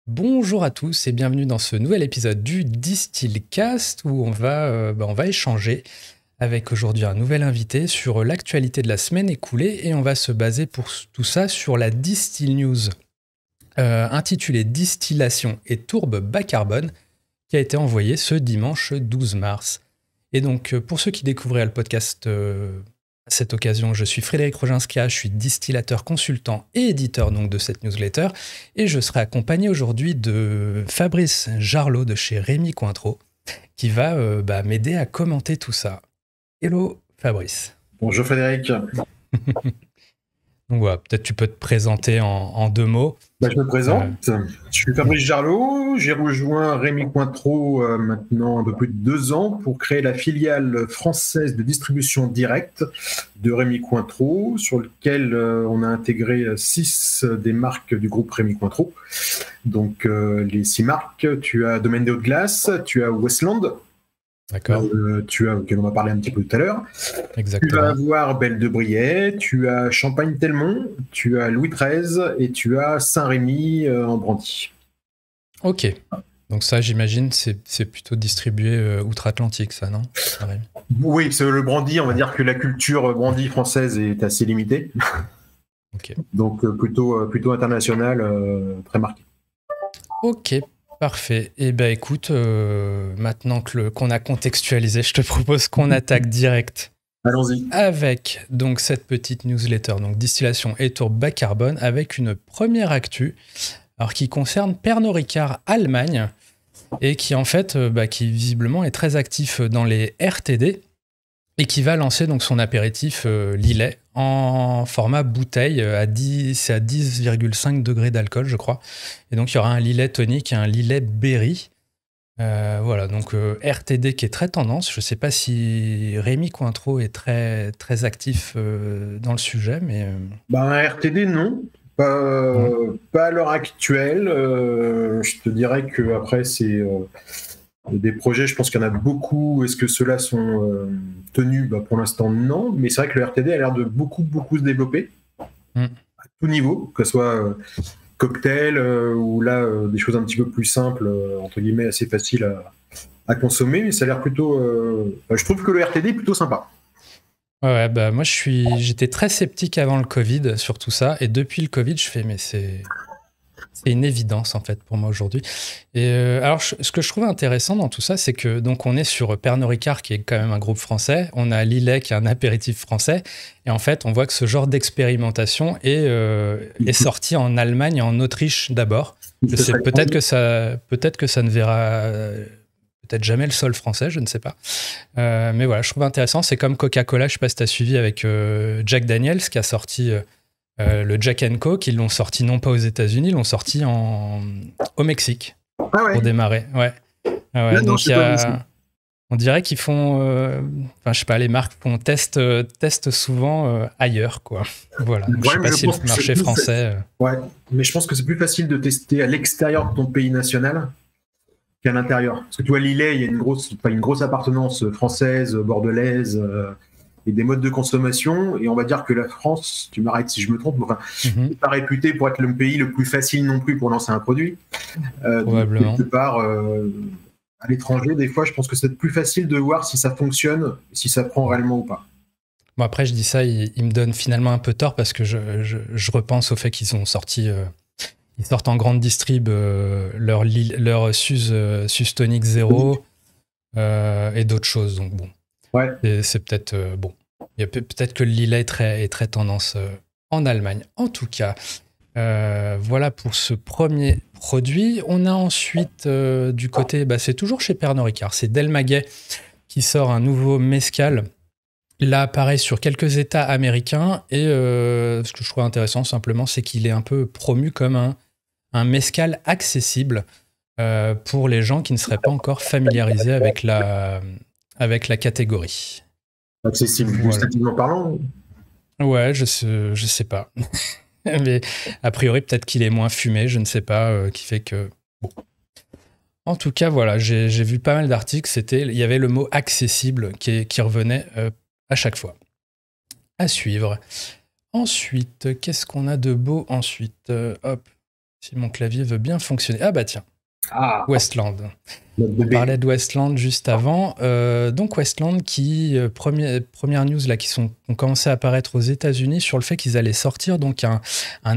Bonjour à tous et bienvenue dans ce nouvel épisode du Distillcast où on va échanger avec aujourd'hui un nouvel invité sur l'actualité de la semaine écoulée et on va se baser pour tout ça sur la Distill News intitulée Distillation et tourbe bas carbone qui a été envoyée ce dimanche 12 mars. Et donc pour ceux qui découvriraient le podcast à cette occasion, je suis Frédéric Roginska, je suis distillateur consultant et éditeur donc, de cette newsletter et je serai accompagné aujourd'hui de Fabrice Jarlot de chez Rémy Cointreau qui va m'aider à commenter tout ça. Hello Fabrice. Bonjour Frédéric. Donc voilà, peut-être tu peux te présenter en deux mots. Je me présente, je suis Fabrice Jarlot, j'ai rejoint Rémy Cointreau maintenant un peu plus de 2 ans pour créer la filiale française de distribution directe de Rémy Cointreau, sur lequel on a intégré 6 des marques du groupe Rémy Cointreau. Donc les 6 marques, tu as Domaine des Hautes-Glaces, tu as Westland, D'accord. auquel on va parler un petit peu tout à l'heure. Exactement. Tu vas avoir Belle de Briey, tu as Champagne-Telmont, tu as Louis XIII et tu as Saint-Rémy en brandy. Ok. Donc ça, j'imagine, c'est plutôt distribué outre-Atlantique, ça, non? Oui, c'est le brandy, on va dire que la culture brandy française est assez limitée. Ok. Donc plutôt international, très marqué. Ok, parfait. Eh bien écoute, maintenant qu'on a contextualisé, je te propose qu'on attaque direct. Allons-y. Avec donc cette petite newsletter, donc distillation et tourbe bas carbone, avec une première actu, alors qui concerne Pernod Ricard Allemagne, et qui en fait, qui visiblement est très actif dans les RTD, et qui va lancer donc son apéritif Lillet en format bouteille c'est à 10,5 degrés d'alcool, je crois. Et donc, il y aura un Lillet tonique et un Lillet berry. Voilà, donc RTD qui est très tendance. Je ne sais pas si Rémy Cointreau est très, très actif dans le sujet, mais... RTD, non. Pas à l'heure actuelle. Je te dirais qu'après, c'est... des projets, je pense qu'il y en a beaucoup. Est-ce que ceux-là sont tenus? Pour l'instant, non. Mais c'est vrai que le RTD a l'air de beaucoup se développer à tout niveau, que ce soit cocktail ou là des choses un petit peu plus simples, entre guillemets, assez faciles à consommer. Mais ça a l'air plutôt. Je trouve que le RTD est plutôt sympa. Ouais, moi j'étais très sceptique avant le Covid sur tout ça. Et depuis le Covid, je fais, mais c'est une évidence en fait pour moi aujourd'hui. Et alors ce que je trouve intéressant dans tout ça, c'est que donc on est sur Pernod Ricard qui est quand même un groupe français, on a Lillet qui est un apéritif français, et en fait on voit que ce genre d'expérimentation est sorti en Allemagne et en Autriche d'abord. Je sais peut-être que ça ne verra peut-être jamais le sol français, je ne sais pas. Mais voilà, je trouve intéressant. C'est comme Coca-Cola, je ne sais pas si tu as suivi avec Jack Daniels qui a sorti le Jack & Coke, ils l'ont sorti non pas aux États-Unis, ils l'ont sorti au Mexique pour démarrer. Ouais. Là, donc on dirait qu'ils font, je sais pas, les marques testent souvent ailleurs, quoi. Voilà. Donc, je sais pas si le marché français. Ouais, mais je pense que c'est plus facile de tester à l'extérieur de ton pays national qu'à l'intérieur. Parce que tu vois, Lillet, il y a une grosse appartenance française, bordelaise. Et des modes de consommation, et on va dire que la France, tu m'arrêtes si je me trompe, n'est pas réputée pour être le pays le plus facile non plus pour lancer un produit. Probablement. Donc, quelque part, à l'étranger, des fois, je pense que c'est plus facile de voir si ça fonctionne, si ça prend réellement ou pas. Bon, après, je dis ça, il me donne finalement un peu tort parce que je repense au fait qu'ils ont sorti... ils sortent en grande distrib leur Suze Tonic Zero et d'autres choses, donc bon. Ouais. C'est peut-être bon. Il y a peut-être que le Lillet est très tendance en Allemagne. En tout cas, voilà pour ce premier produit. On a ensuite du côté, c'est toujours chez Pernod Ricard, c'est Del Maguey qui sort un nouveau mezcal. Là, pareil, sur quelques États américains. Et ce que je trouve intéressant, simplement, c'est qu'il est un peu promu comme un mezcal accessible pour les gens qui ne seraient pas encore familiarisés avec la catégorie. Accessible, gustativement parlant? Ouais, je sais pas. Mais a priori, peut-être qu'il est moins fumé, je ne sais pas, qui fait que... Bon. En tout cas, voilà, j'ai vu pas mal d'articles, il y avait le mot accessible qui revenait à chaque fois. À suivre. Ensuite, qu'est-ce qu'on a de beau ensuite? Hop. Si mon clavier veut bien fonctionner. Ah bah tiens, Ah, Westland. notre On bébé. parlait de Westland juste avant. Donc Westland qui, première news là, ont commencé à apparaître aux États-Unis sur le fait qu'ils allaient sortir donc un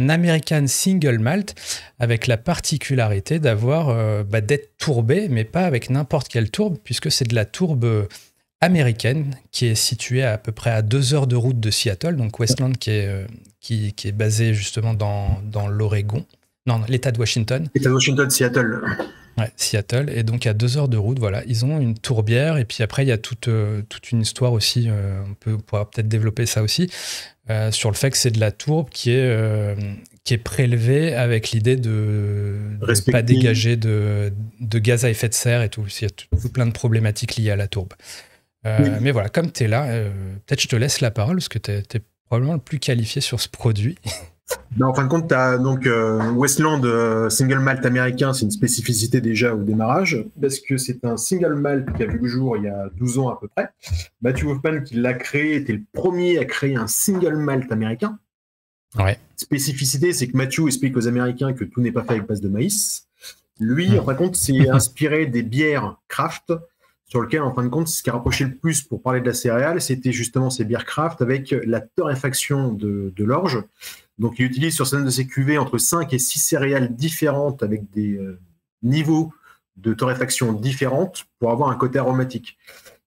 American Single Malt avec la particularité d'être tourbé, mais pas avec n'importe quelle tourbe, puisque c'est de la tourbe américaine qui est située à peu près à 2 heures de route de Seattle. Donc Westland qui est basé justement dans l'Oregon, non, l'État de Washington. Et à Washington, Seattle. Ouais, Seattle. Et donc, à 2 heures de route, voilà, ils ont une tourbière. Et puis après, il y a toute une histoire aussi, pourra peut-être développer ça aussi, sur le fait que c'est de la tourbe qui est prélevée avec l'idée de ne pas dégager de gaz à effet de serre et tout. Il y a tout plein de problématiques liées à la tourbe. Oui. Mais voilà, comme tu es là, peut-être je te laisse la parole, parce que tu es probablement le plus qualifié sur ce produit. Ben, en fin de compte, tu as donc Westland Single Malt américain, c'est une spécificité déjà au démarrage, parce que c'est un single malt qui a vu le jour il y a 12 ans à peu près. Matthew Hoffman, qui l'a créé, était le premier à créer un single malt américain. Ouais. Spécificité, c'est que Matthew explique aux Américains que tout n'est pas fait avec base de maïs. Lui, en fin de compte, s'est inspiré des bières craft, sur lesquelles, en fin de compte, ce qui a rapproché le plus pour parler de la céréale, c'était justement ces bières craft avec la torréfaction de l'orge. Donc, il utilise sur certaines de ses cuvées entre 5 et 6 céréales différentes avec des niveaux de torréfaction différentes pour avoir un côté aromatique.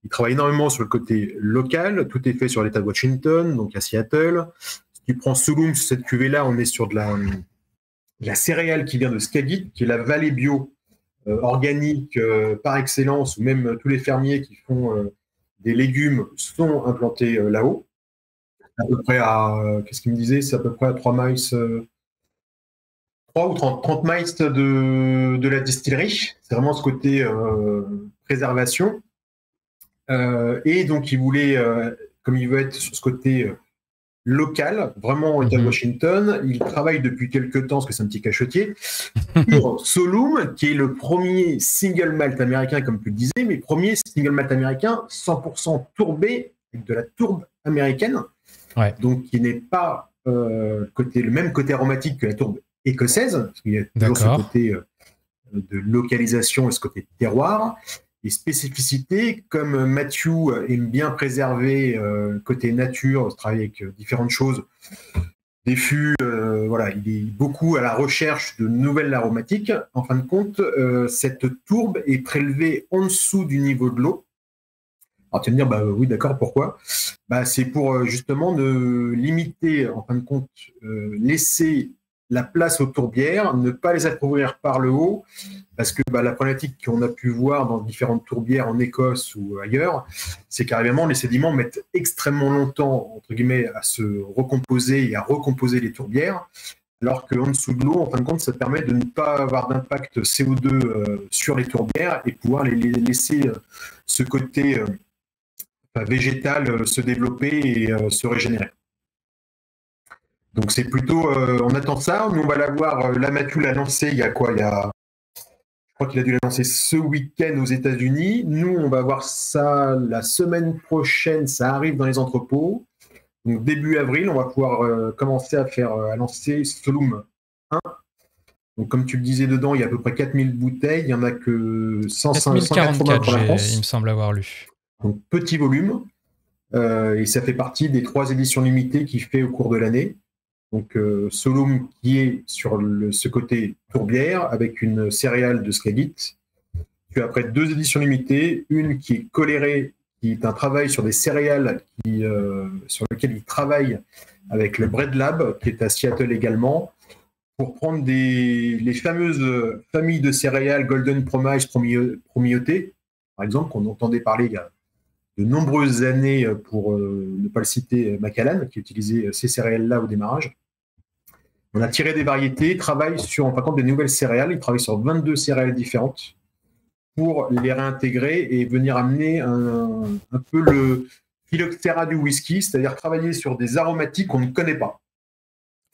Il travaille énormément sur le côté local. Tout est fait sur l'État de Washington, donc à Seattle. Si tu prends Solum, sur cette cuvée-là, on est sur de la céréale qui vient de Skagit, qui est la vallée bio organique par excellence, où même tous les fermiers qui font des légumes sont implantés là-haut. À peu près qu'est-ce qu'il me disait, c'est à peu près à 3 miles, 3 ou 30 miles de la distillerie. C'est vraiment ce côté préservation. Et donc, il voulait, comme il veut être sur ce côté local, vraiment au État de Washington, il travaille depuis quelques temps, parce que c'est un petit cachetier, sur Solum, qui est le premier single malt américain, comme tu le disais, mais premier single malt américain 100% tourbé, avec de la tourbe américaine. Ouais. Donc qui n'est pas le même côté aromatique que la tourbe écossaise, parce qu'il y a toujours ce côté de localisation et ce côté terroir. Et spécificité, comme Matthew aime bien préserver côté nature, travailler avec différentes choses, des fûts, voilà, il est beaucoup à la recherche de nouvelles aromatiques. En fin de compte, cette tourbe est prélevée en dessous du niveau de l'eau. Alors tu vas me dire, bah oui, d'accord, pourquoi? Bah, c'est pour justement de limiter, en fin de compte, laisser la place aux tourbières, ne pas les appauvrir par le haut, parce que la problématique qu'on a pu voir dans différentes tourbières en Écosse ou ailleurs, c'est qu'arrivément, les sédiments mettent extrêmement longtemps, entre guillemets, à se recomposer et à recomposer les tourbières, alors qu'en dessous de l'eau, en fin de compte, ça permet de ne pas avoir d'impact CO2 sur les tourbières et pouvoir les laisser ce côté végétal se développer et se régénérer. Donc c'est plutôt, on attend ça. Nous on va l'avoir. Là, Mathieu l'a lancé il y a quoi? Je crois qu'il a dû la lancer ce week-end aux États-Unis. Nous on va voir ça la semaine prochaine. Ça arrive dans les entrepôts. Donc début avril, on va pouvoir commencer à lancer Solum 1. Donc comme tu le disais dedans, il y a à peu près 4000 bouteilles. Il n'y en a que 180 pour la France. Il me semble avoir lu. Donc petit volume. Et ça fait partie des 3 éditions limitées qu'il fait au cours de l'année. Donc Solum qui est sur ce côté tourbière avec une céréale de Skagit. Puis après 2 éditions limitées, une qui est colérée, qui est un travail sur des céréales sur lequel il travaille avec le Bread Lab, qui est à Seattle également, pour prendre les fameuses familles de céréales Golden Promise Promioté, par exemple, qu'on entendait parler il y a de nombreuses années, pour ne pas le citer, Macallan, qui utilisait ces céréales-là au démarrage. On a tiré des variétés, travaille sur, en fin de compte, des nouvelles céréales. Il travaille sur 22 céréales différentes pour les réintégrer et venir amener un peu le phylloxéra du whisky, c'est-à-dire travailler sur des aromatiques qu'on ne connaît pas.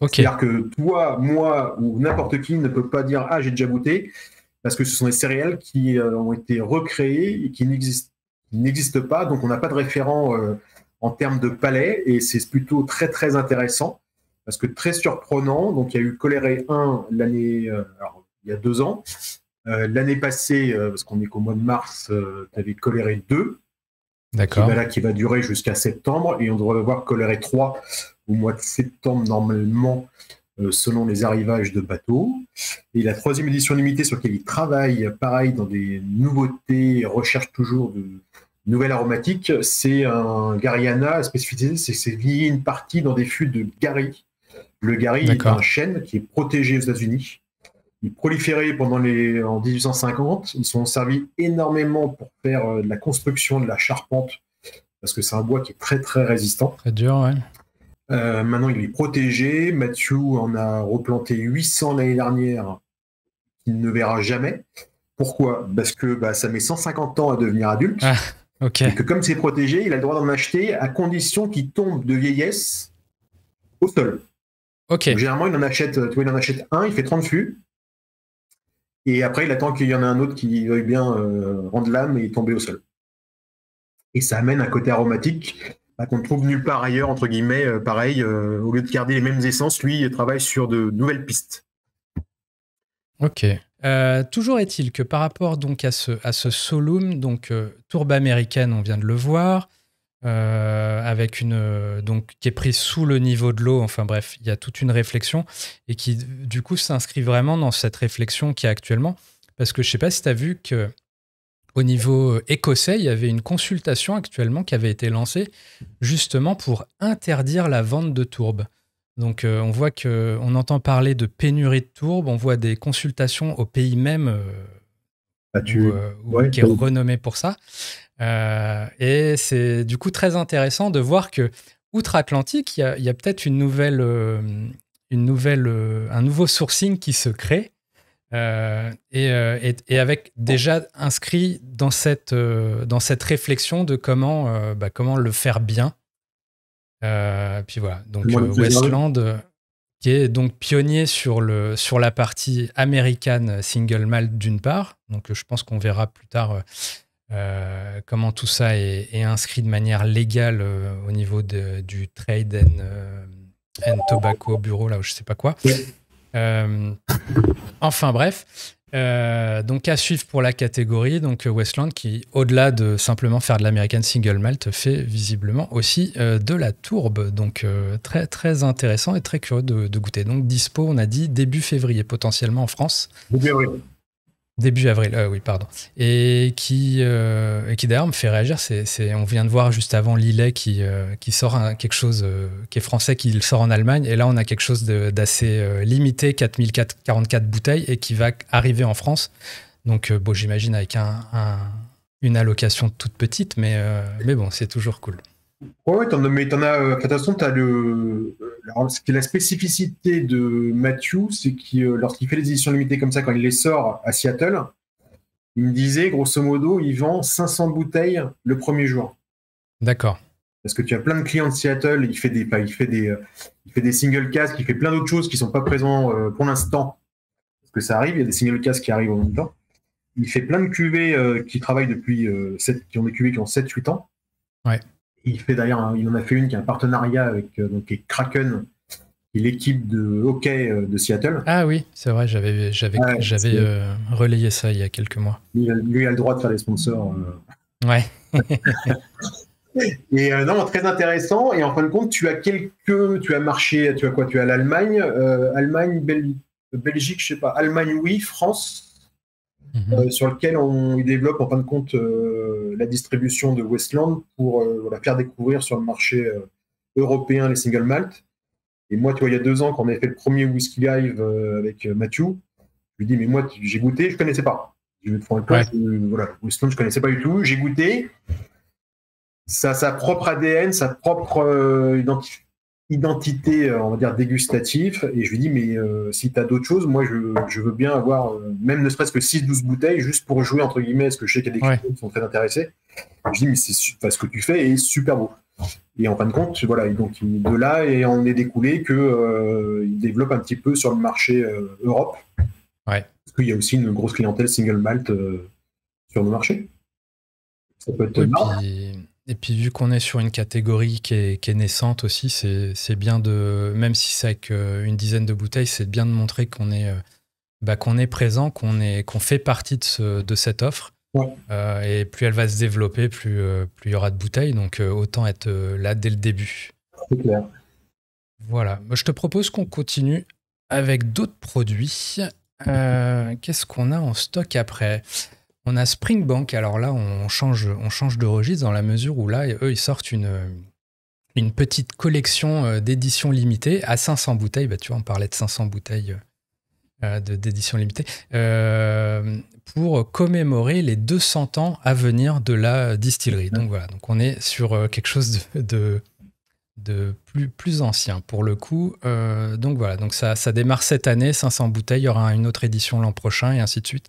Okay. C'est-à-dire que toi, moi ou n'importe qui ne peut pas dire « Ah, j'ai déjà goûté », parce que ce sont des céréales qui ont été recréées et qui n'existent pas, donc on n'a pas de référent en termes de palais, et c'est plutôt très très intéressant. parce que très surprenant, donc il y a eu Coléré 1 l'année, alors, il y a 2 ans. L'année passée, parce qu'on est qu'au mois de mars, tu avais Coléré 2, D'accord. qui va durer jusqu'à septembre, et on devrait voir Coléré 3 au mois de septembre normalement, selon les arrivages de bateaux. Et la 3e édition limitée sur laquelle ils travaillent, pareil, dans des nouveautés, recherche toujours de nouvelles aromatiques, c'est un Gariana spécificité, c'est lié une partie dans des fûts de Gary. Le Gary est un chêne qui est protégé aux États-Unis. Il proliférait en 1850. Ils sont servis énormément pour faire de la construction, de la charpente, parce que c'est un bois qui est très très résistant. Très dur, ouais. Maintenant, il est protégé. Matthew en a replanté 800 l'année dernière, qu'il ne verra jamais. Pourquoi ? Parce que ça met 150 ans à devenir adulte. Ah, ok. Et que comme c'est protégé, il a le droit d'en acheter à condition qu'il tombe de vieillesse au sol. Ok. Donc, généralement, il en achète un, il fait 30 fûts. Et après, il attend qu'il y en ait un autre qui veuille bien rendre l'âme et tomber au sol. Et ça amène un côté aromatique qu'on ne trouve nulle part ailleurs, entre guillemets. Pareil, au lieu de garder les mêmes essences, lui, il travaille sur de nouvelles pistes. Ok. Toujours est-il que par rapport donc à ce Solum, donc tourbe américaine, on vient de le voir, avec donc qui est prise sous le niveau de l'eau. Enfin bref, il y a toute une réflexion et qui du coup s'inscrit vraiment dans cette réflexion qui est actuellement. Parce que je sais pas si tu as vu que au niveau écossais, il y avait une consultation actuellement qui avait été lancée justement pour interdire la vente de tourbe. Donc on voit qu'on entend parler de pénurie de tourbe, on voit des consultations au pays même qui est renommé pour ça. Et c'est du coup très intéressant de voir que outre-Atlantique, il y a peut-être un nouveau sourcing qui se crée. Et avec déjà inscrit dans cette réflexion de comment le faire bien. Puis voilà, donc Westland, qui est donc pionnier sur la partie américaine single malt d'une part. Donc je pense qu'on verra plus tard comment tout ça est inscrit de manière légale au niveau du Trade and Tobacco Bureau, là où je sais pas quoi. Enfin bref, donc à suivre pour la catégorie, donc Westland qui, au-delà de simplement faire de l'American Single Malt, fait visiblement aussi de la tourbe, donc très très intéressant et très curieux de goûter. Donc dispo, on a dit début février potentiellement en France. Début avril, oui, pardon. Et qui d'ailleurs me fait réagir. On vient de voir juste avant Lillet qui sort quelque chose qui est français, qui le sort en Allemagne. Et là, on a quelque chose d'assez limité, 4044 bouteilles, et qui va arriver en France. Donc, j'imagine avec une allocation toute petite, mais bon, c'est toujours cool. Ouais, mais t'en as. De toute façon, t'as alors, ce qui est la spécificité de Matthew, c'est que lorsqu'il fait les éditions limitées comme ça, quand il les sort à Seattle, il me disait, grosso modo, il vend 500 bouteilles le premier jour. D'accord. Parce que tu as plein de clients de Seattle, il fait des single casks, il fait plein d'autres choses qui sont pas présents pour l'instant. Parce que ça arrive, il y a des single casks qui arrivent en même temps. Il fait plein de cuvées qui travaillent depuis qui ont des cuvées qui ont 7-8 ans. Ouais. Il fait d'ailleurs, il en a fait une qui a un partenariat avec Kraken, qui est l'équipe de hockey de Seattle. Ah oui, c'est vrai, j'avais relayé ça il y a quelques mois. Lui a le droit de faire des sponsors. Ouais. Et non, très intéressant. Et en fin de compte, tu as marché, tu as l'Allemagne, Belgique, je sais pas, Allemagne oui, France. Sur lequel il développe en fin de compte la distribution de Westland pour faire découvrir sur le marché européen les single malt. Et moi, tu vois, il y a 2 ans, quand on avait fait le premier Whisky Live avec Matthew, je lui dis, mais moi, j'ai goûté, je connaissais pas. Je vais te faire un peu, Westland, je connaissais pas du tout. J'ai goûté. Ça a sa propre ADN, sa propre identité, on va dire, dégustative. Et je lui dis, mais si tu as d'autres choses, moi, je veux bien avoir, même ne serait-ce que 6-12 bouteilles, juste pour jouer, entre guillemets, parce que je sais qu'il y a des clients qui sont très intéressés. Je dis, mais ce que tu fais est super beau. Et en fin de compte, voilà, donc de là, et on est découlé qu'il développe un petit peu sur le marché Europe. Ouais. Parce qu'il y a aussi une grosse clientèle single malt sur nos marchés. Ça peut être marrant. Et puis vu qu'on est sur une catégorie qui est naissante aussi, c'est bien de, même si c'est avec une dizaine de bouteilles, c'est bien de montrer qu'on est présent, qu'on fait partie de cette offre. Ouais. Et plus elle va se développer, plus il y aura de bouteilles. Donc autant être là dès le début. C'est clair. Voilà. Moi, je te propose qu'on continue avec d'autres produits. Qu'est-ce qu'on a en stock après? On a Springbank. Alors là, on change de registre dans la mesure où là, eux, ils sortent une petite collection d'édition limitée à 500 bouteilles. Bah, tu vois, on parlait de 500 bouteilles d'édition limitée, pour commémorer les 200 ans à venir de la distillerie. Donc voilà, donc on est sur quelque chose de plus ancien pour le coup. Donc voilà, donc ça démarre cette année, 500 bouteilles, il y aura une autre édition l'an prochain et ainsi de suite,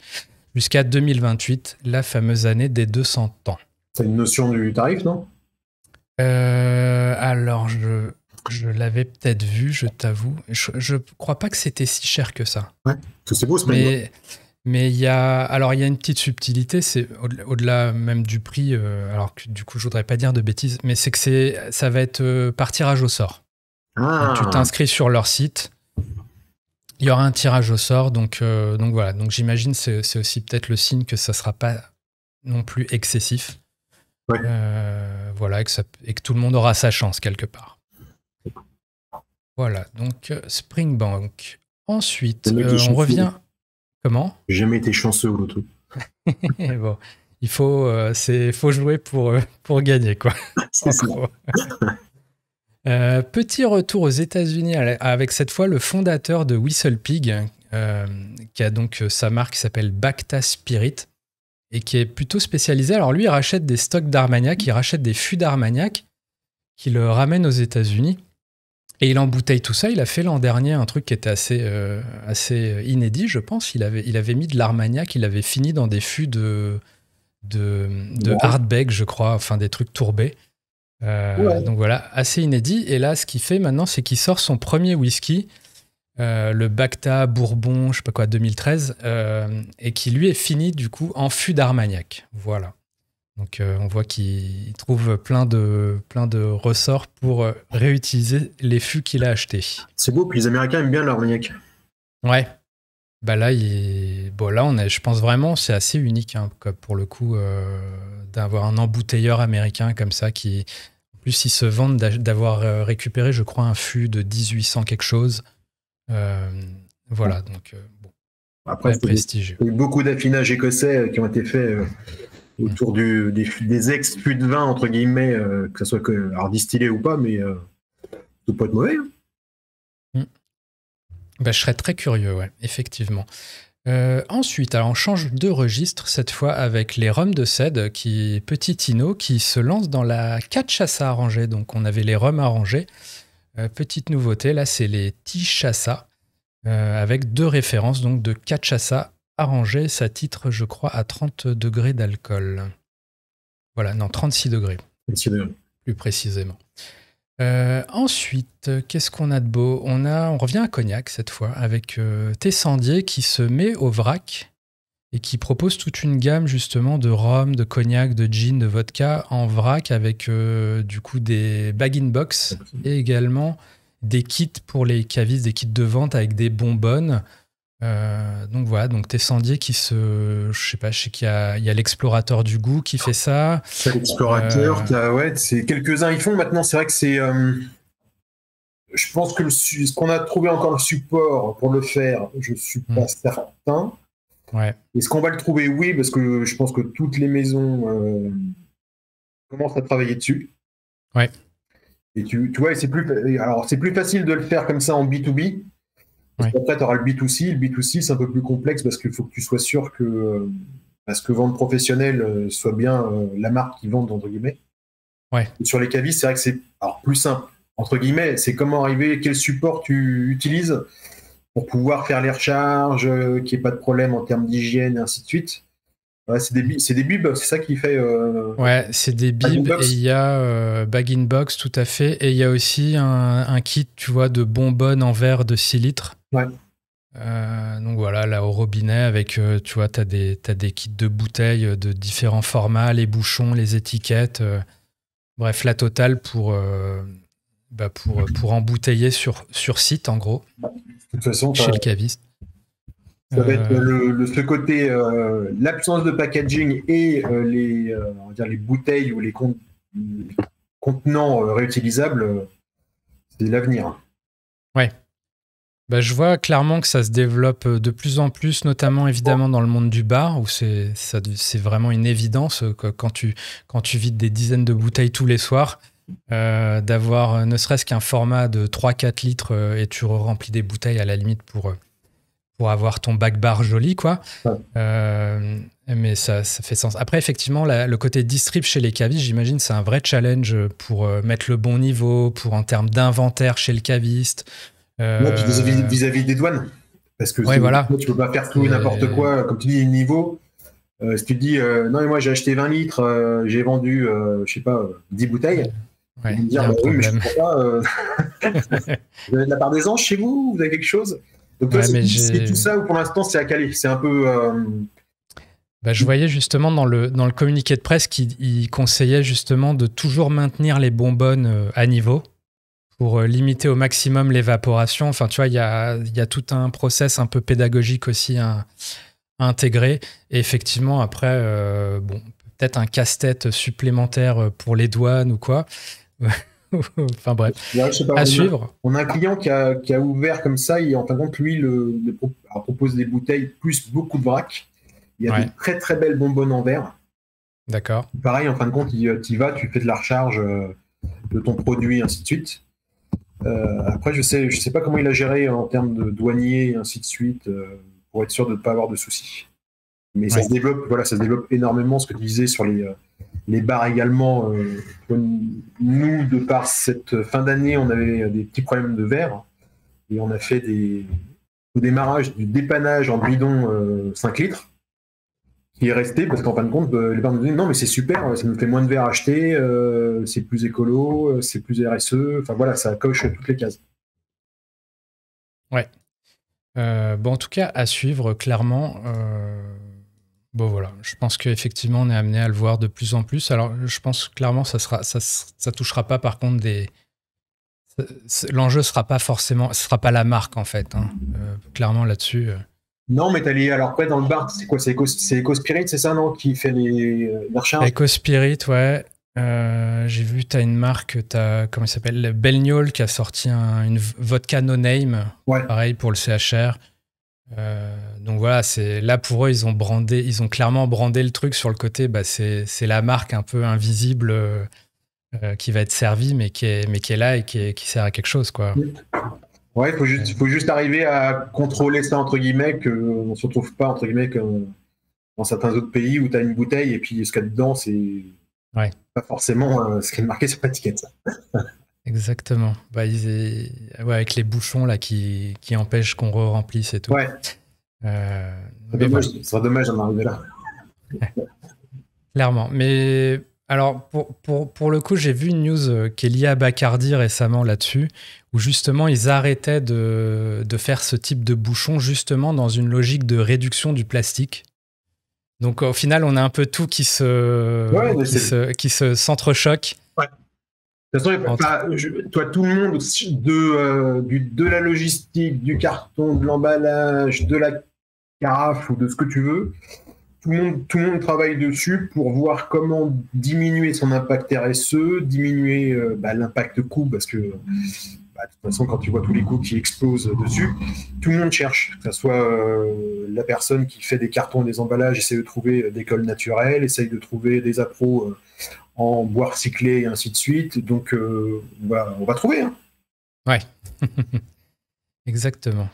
jusqu'à 2028, la fameuse année des 200 ans. C'est une notion du tarif, non? Alors, je l'avais peut-être vu, je t'avoue. Je crois pas que c'était si cher que ça. Ouais, c'est beau ce mec. Mais il y a une petite subtilité, c'est au-delà même du prix, alors que du coup je voudrais pas dire de bêtises, mais c'est que ça va être par tirage au sort. Donc, tu t'inscris sur leur site, il y aura un tirage au sort, donc voilà. Donc j'imagine c'est aussi peut-être le signe que ça sera pas non plus excessif. Ouais. Voilà, et que tout le monde aura sa chance quelque part. Voilà, donc Springbank. Ensuite, on revient... Comment? J'ai jamais été chanceux au loto. Bon, il faut jouer pour gagner, quoi. C'est ça. Petit retour aux États-Unis avec cette fois le fondateur de Whistle Pig, qui a donc sa marque qui s'appelle Bacta Spirit et qui est plutôt spécialisé. Alors lui, il rachète des stocks d'Armagnac, il rachète des fûts d'Armagnac qu'il ramène aux États-Unis. Et il embouteille tout ça. Il a fait l'an dernier un truc qui était assez inédit, je pense. Il avait mis de l'Armagnac, il avait fini dans des fûts de hardbake, je crois, enfin des trucs tourbés. Ouais. Donc voilà, assez inédit. Et là, ce qu'il fait maintenant, c'est qu'il sort son premier whisky, le Bacta Bourbon, je sais pas quoi, 2013, et qui lui est fini du coup en fût d'Armagnac. Voilà. Donc on voit qu'il trouve plein de ressorts pour réutiliser les fûts qu'il a achetés. C'est beau, puis les Américains aiment bien l'Armagnac. Ouais. Bah là, je pense vraiment, c'est assez unique hein, pour le coup d'avoir un embouteilleur américain comme ça qui, en plus, ils se vantent d'avoir récupéré, je crois, un fût de 1800 quelque chose. Voilà, donc bon. Après, prestigieux. Il y a eu beaucoup d'affinages écossais qui ont été faits autour des ex-fûts de vin, entre guillemets, que ce soit distillé ou pas, mais ça peut pas être mauvais. Hein. Bah, je serais très curieux, ouais, effectivement. Ensuite, alors on change de registre, cette fois avec les rhums de cèdre, petit Tino, qui se lance dans la cachaça arrangée. Donc on avait les rhums arrangés. Petite nouveauté, là c'est les tichassa, avec 2 références donc de cachaça arrangé, ça titre, je crois, à 30 degrés d'alcool. Voilà, non, 36 degrés. 36 degrés. Plus précisément. Ensuite, qu'est-ce qu'on a de beau? On revient à Cognac, cette fois, avec Tessandier qui se met au vrac et qui propose toute une gamme, justement, de rhum, de cognac, de gin, de vodka en vrac avec, du coup, des bag-in-box et également des kits pour les cavistes, des kits de vente avec des bonbonnes. Donc voilà, donc Tessandier qui je sais qu'il y a l'explorateur du goût qui fait ça. C'est l'explorateur, ouais, c'est quelques-uns ils font maintenant. C'est vrai que c'est, je pense que ce qu'on a trouvé encore le support pour le faire, je suis pas certain. Ouais. Est-ce qu'on va le trouver? Oui, parce que je pense que toutes les maisons commencent à travailler dessus. Ouais. Et tu vois, c'est plus facile de le faire comme ça en B2B. Parce qu'après, tu auras le B2C. Le B2C, c'est un peu plus complexe parce qu'il faut que tu sois sûr que ce que vendent professionnel soit bien la marque qu'ils vendent, entre guillemets. Ouais. Et sur les cavistes, c'est vrai que c'est plus simple, entre guillemets. C'est comment arriver, quel support tu utilises pour pouvoir faire les recharges, qu'il n'y ait pas de problème en termes d'hygiène, et ainsi de suite. Ouais, c'est des bibs, c'est ça qui fait... ouais, c'est des bibs et il y a bag-in-box, tout à fait. Et il y a aussi un kit, tu vois, de bonbonnes en verre de 6 litres. Ouais. Donc voilà, là au robinet, avec, tu vois, t'as des kits de bouteilles de différents formats, les bouchons, les étiquettes. Bref, la totale pour embouteiller sur site, en gros, De toute façon, chez le caviste. ça va être ce côté, l'absence de packaging et on va dire les bouteilles ou les contenants réutilisables, c'est l'avenir. Ouais. Bah, je vois clairement que ça se développe de plus en plus, notamment évidemment dans le monde du bar, où c'est vraiment une évidence quand tu vides des dizaines de bouteilles tous les soirs, d'avoir ne serait-ce qu'un format de 3-4 litres et tu remplis des bouteilles à la limite pour avoir ton bac bar joli, quoi. Ouais. Mais ça fait sens. Après, effectivement, le côté distrib chez les cavistes, j'imagine, c'est un vrai challenge pour mettre le bon niveau, en termes d'inventaire chez le caviste. Ouais, puis vis-à-vis des douanes. Parce que Ouais, voilà. tu peux pas faire tout et n'importe quoi. Comme tu dis, niveau. Si tu te dis, non, mais moi j'ai acheté 20 litres, j'ai vendu, je sais pas, 10 bouteilles. Ouais, Ils vont me dire, oui, mais je comprends pas. Vous avez de la part des anges chez vous? Vous avez quelque chose? Donc, toi, c'est tout ça ou pour l'instant c'est à caler? C'est un peu. Bah, je voyais justement dans le communiqué de presse qu'il conseillait justement de toujours maintenir les bonbonnes à niveau pour limiter au maximum l'évaporation. Enfin, tu vois, il y a tout un process un peu pédagogique aussi à intégrer. Et effectivement, après, peut-être un casse-tête supplémentaire pour les douanes ou quoi. Enfin bref, ouais, je sais pas, à suivre. On a un client qui a ouvert comme ça, et en fin de compte, lui, propose des bouteilles plus beaucoup de vrac. Il y a de très très belles bonbonnes en verre. D'accord. Pareil, en fin de compte, tu y vas, tu fais de la recharge de ton produit, et ainsi de suite. Après, je sais pas comment il a géré en termes de douanier, et ainsi de suite, pour être sûr de ne pas avoir de soucis. Mais ça se développe, voilà, ça se développe énormément, ce que tu disais sur les bars également. Nous, de par cette fin d'année, on avait des petits problèmes de verre et on a fait au démarrage du dépannage en bidon 5 litres qui est resté parce qu'en fin de compte, les bars nous disaient non, mais c'est super, ça nous fait moins de verre acheté, c'est plus écolo, c'est plus RSE. Enfin voilà, ça coche toutes les cases. Ouais. En tout cas, à suivre, clairement. Bon voilà, je pense qu'effectivement on est amené à le voir de plus en plus. Alors je pense clairement ça touchera pas par contre l'enjeu sera pas forcément, ce sera pas la marque en fait. Hein. Clairement là-dessus. Non, mais t'as lié. Alors après dans le bar, c'est quoi? C'est EcoSpirit, c'est ça, non? Qui fait les recharges? EcoSpirit, ouais. J'ai vu, t'as une marque, comment il s'appelle, Belgnol qui a sorti une vodka no name, pareil pour le CHR. Donc voilà, là pour eux, ils ont clairement brandé le truc sur le côté. Bah c'est la marque un peu invisible qui va être servie, mais qui est là et qui sert à quelque chose, quoi. Ouais, faut juste arriver à contrôler ça entre guillemets, qu'on se retrouve pas entre guillemets dans certains autres pays où tu as une bouteille et puis ce qu'il y a dedans, c'est pas forcément ce qui est marqué sur l'étiquette. Exactement. Bah, avec les bouchons là qui empêchent qu'on remplisse et tout. Ouais. Ce serait dommage d'en arriver là. Clairement. Mais alors, pour le coup, j'ai vu une news qui est liée à Bacardi récemment là-dessus, où justement ils arrêtaient de faire ce type de bouchon justement dans une logique de réduction du plastique. Donc au final, on a un peu tout qui se s'entrechoque. Ouais. De toute façon, toi, tout le monde, de la logistique, du carton, de l'emballage, de la carafe ou de ce que tu veux, tout le monde travaille dessus pour voir comment diminuer son impact RSE, diminuer l'impact coût, parce que de toute façon, quand tu vois tous les coûts qui explosent dessus, tout le monde cherche, que ce soit la personne qui fait des cartons et des emballages, essaie de trouver des cols naturels, essaye de trouver des appros en bois recyclé et ainsi de suite. Donc, on va trouver. Hein. Ouais. Exactement.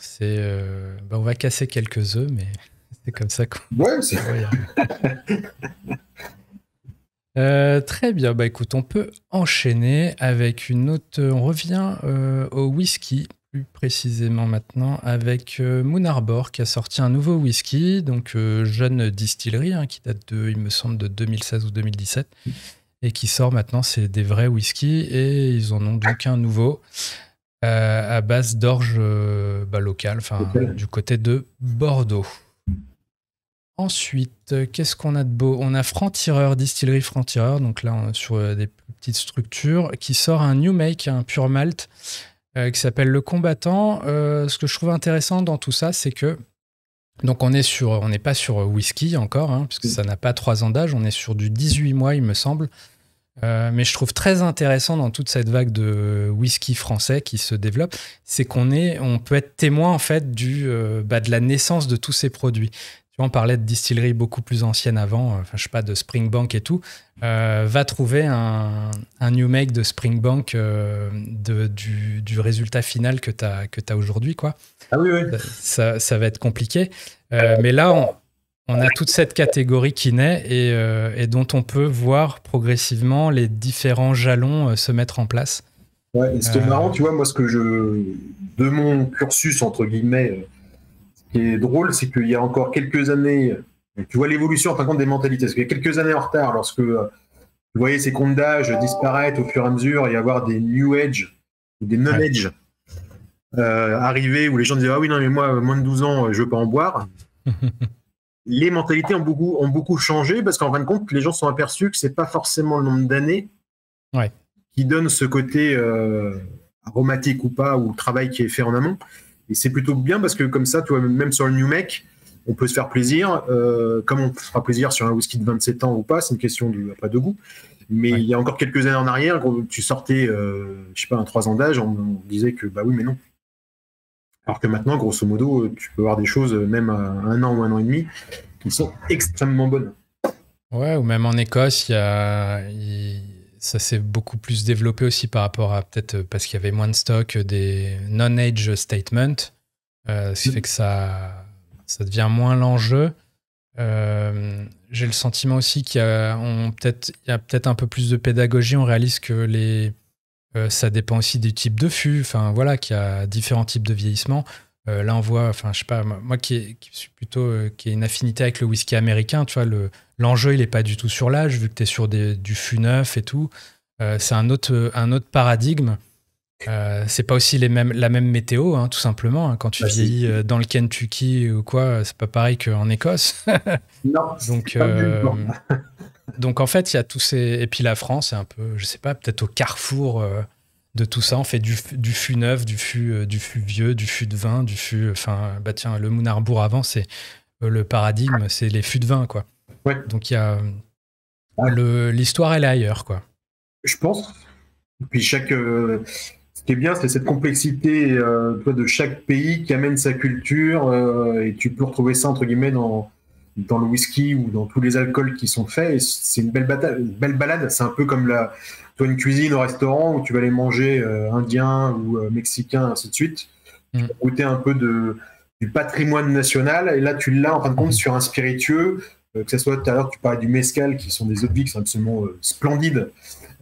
On va casser quelques œufs, mais c'est comme ça qu'on... Ouais, c'est... très bien. Bah écoute, on peut enchaîner avec une autre... On revient au whisky, plus précisément maintenant, avec Moon Arbor qui a sorti un nouveau whisky, donc jeune distillerie, qui date il me semble, de 2016 ou 2017, et qui sort maintenant, c'est des vrais whiskies, et ils en ont donc un nouveau à base d'orge locale, du côté de Bordeaux. Ensuite, qu'est-ce qu'on a de beau? On a Franc-Tireur, distillerie Franc-Tireur, donc là on est sur des plus petites structures, qui sort un new make, un pure malt, qui s'appelle Le Combattant. Ce que je trouve intéressant dans tout ça, c'est que donc on n'est pas sur whisky encore, hein, puisque ça n'a pas 3 ans d'âge, on est sur du 18 mois, il me semble. Mais je trouve très intéressant dans toute cette vague de whisky français qui se développe, c'est on peut être témoin en fait de la naissance de tous ces produits. Tu vois, on parlait de distilleries beaucoup plus anciennes avant, enfin je sais pas, de Springbank et tout. Va trouver un new make de Springbank du résultat final que t'as aujourd'hui, quoi. Ah oui, oui. Ça va être compliqué. Mais là, on a toute cette catégorie qui naît et dont on peut voir progressivement les différents jalons se mettre en place. Ouais, et ce qui est marrant, tu vois, moi, de mon cursus, entre guillemets, ce qui est drôle, c'est qu'il y a encore quelques années, tu vois l'évolution, en fin de compte, des mentalités. Parce qu'il y a quelques années en retard, lorsque tu voyais ces comptes d'âge disparaître au fur et à mesure et avoir des new age ou des non-age arriver où les gens disaient ah oui, non, mais moi, moins de 12 ans, je veux pas en boire. Les mentalités ont beaucoup changé parce qu'en fin de compte, les gens sont aperçus que c'est pas forcément le nombre d'années qui donne ce côté aromatique ou pas, ou le travail qui est fait en amont. Et c'est plutôt bien parce que comme ça, tu vois, même sur le New Make, on peut se faire plaisir. Comme on se fera plaisir sur un whisky de 27 ans ou pas, c'est une question pas de goût. Mais il y a encore quelques années en arrière, quand tu sortais, je sais pas, un 3 ans d'âge, on disait que bah oui, mais non. Alors que maintenant, grosso modo, tu peux avoir des choses, même à 1 an ou 1 an et demi, qui sont extrêmement bonnes. Ouais, ou même en Écosse, ça s'est beaucoup plus développé aussi par rapport à peut-être parce qu'il y avait moins de stock des non-age statements, ce qui fait que ça devient moins l'enjeu. J'ai le sentiment aussi qu'il y a peut-être un peu plus de pédagogie. On réalise que ça dépend aussi du type de fût. Enfin voilà, qu'il y a différents types de vieillissement. Là, on voit, enfin je sais pas, moi qui suis plutôt qui ai une affinité avec le whisky américain, tu vois, l'enjeu il est pas du tout sur l'âge vu que tu es sur du fût neuf et tout. C'est un autre paradigme. C'est pas aussi la même météo, hein, tout simplement. Hein. Quand tu vieillis dans le Kentucky ou quoi, c'est pas pareil qu'en Écosse. Non. Donc en fait, il y a tous ces. Et puis la France, c'est un peu, je sais pas, peut-être au carrefour de tout ça. On fait du fût neuf, du fût vieux, du fût de vin, du fût. Enfin, bah tiens, le Moulin Arbour avant, c'est le paradigme, c'est les fûts de vin, quoi. Ouais. Donc il y a. L'histoire, elle est ailleurs, quoi. Je pense. Et puis ce qui est bien, c'est cette complexité de chaque pays qui amène sa culture et tu peux retrouver ça entre guillemets dans le whisky ou dans tous les alcools qui sont faits. Et c'est une belle balade. C'est un peu comme une cuisine au restaurant où tu vas aller manger indien ou mexicain, ainsi de suite. Tu vas goûter un peu du patrimoine national. Et là, tu l'as en fin de compte sur un spiritueux, que ce soit tout à l'heure, tu parlais du mezcal, qui sont des eaux de vie qui sont absolument splendides.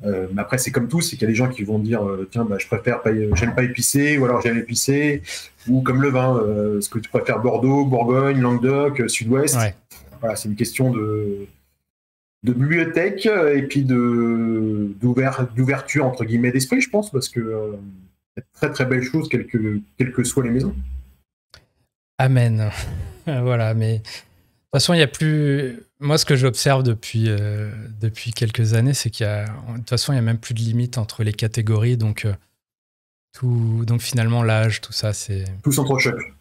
Mais après, c'est comme tout, c'est qu'il y a des gens qui vont dire tiens, bah, j'aime pas épicé, ou alors j'aime épicé, ou comme le vin, est-ce que tu préfères Bordeaux, Bourgogne, Languedoc, Sud-Ouest. Voilà, c'est une question de bibliothèque et puis d'ouverture entre guillemets d'esprit, je pense, parce que y a de très très belles choses, quelles que soient les maisons. Amen. Voilà, mais de toute façon, il n'y a plus. Moi, ce que j'observe depuis quelques années, c'est de toute façon, il n'y a même plus de limite entre les catégories. Donc finalement, l'âge, tout ça, c'est. Tout s'entrechoque.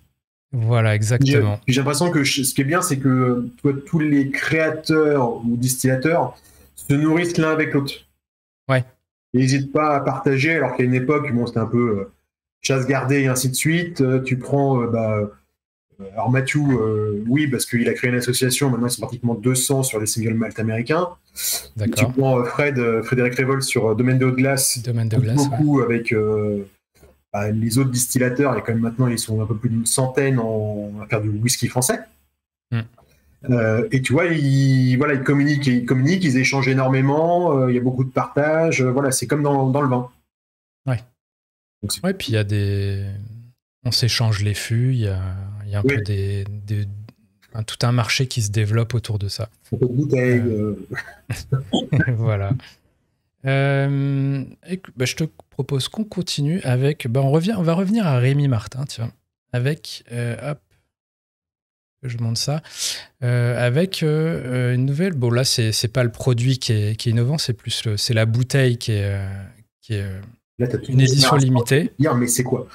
Voilà, exactement. J'ai l'impression que ce qui est bien, c'est que tous les créateurs ou distillateurs se nourrissent l'un avec l'autre. Ouais. Ils n'hésitent pas à partager, alors qu'à une époque, bon, c'était un peu chasse gardée et ainsi de suite. Tu prends. Alors Mathieu, oui, parce qu'il a créé une association, maintenant ils sont pratiquement 200 sur les single malt américains. D'accord. Tu prends Frédéric Révolt sur Domaine de Haute-Glace, beaucoup avec les autres distillateurs, et quand même maintenant ils sont un peu plus d'une centaine à faire du whisky français. Et tu vois, ils communiquent, ils échangent énormément, il y a beaucoup de partage, voilà, c'est comme dans le vin. Ouais. Ouais, puis il y a on s'échange les fûts, il y a un peu tout un marché qui se développe autour de ça. Un peu de bouteille. Voilà. Je te propose qu'on continue avec. On va revenir à Rémi Martin, tiens, avec je monte ça, avec une nouvelle. Bon, là, c'est pas le produit qui est innovant, c'est plus c'est la bouteille qui est Là, t'as une édition limitée. Dire, mais c'est quoi?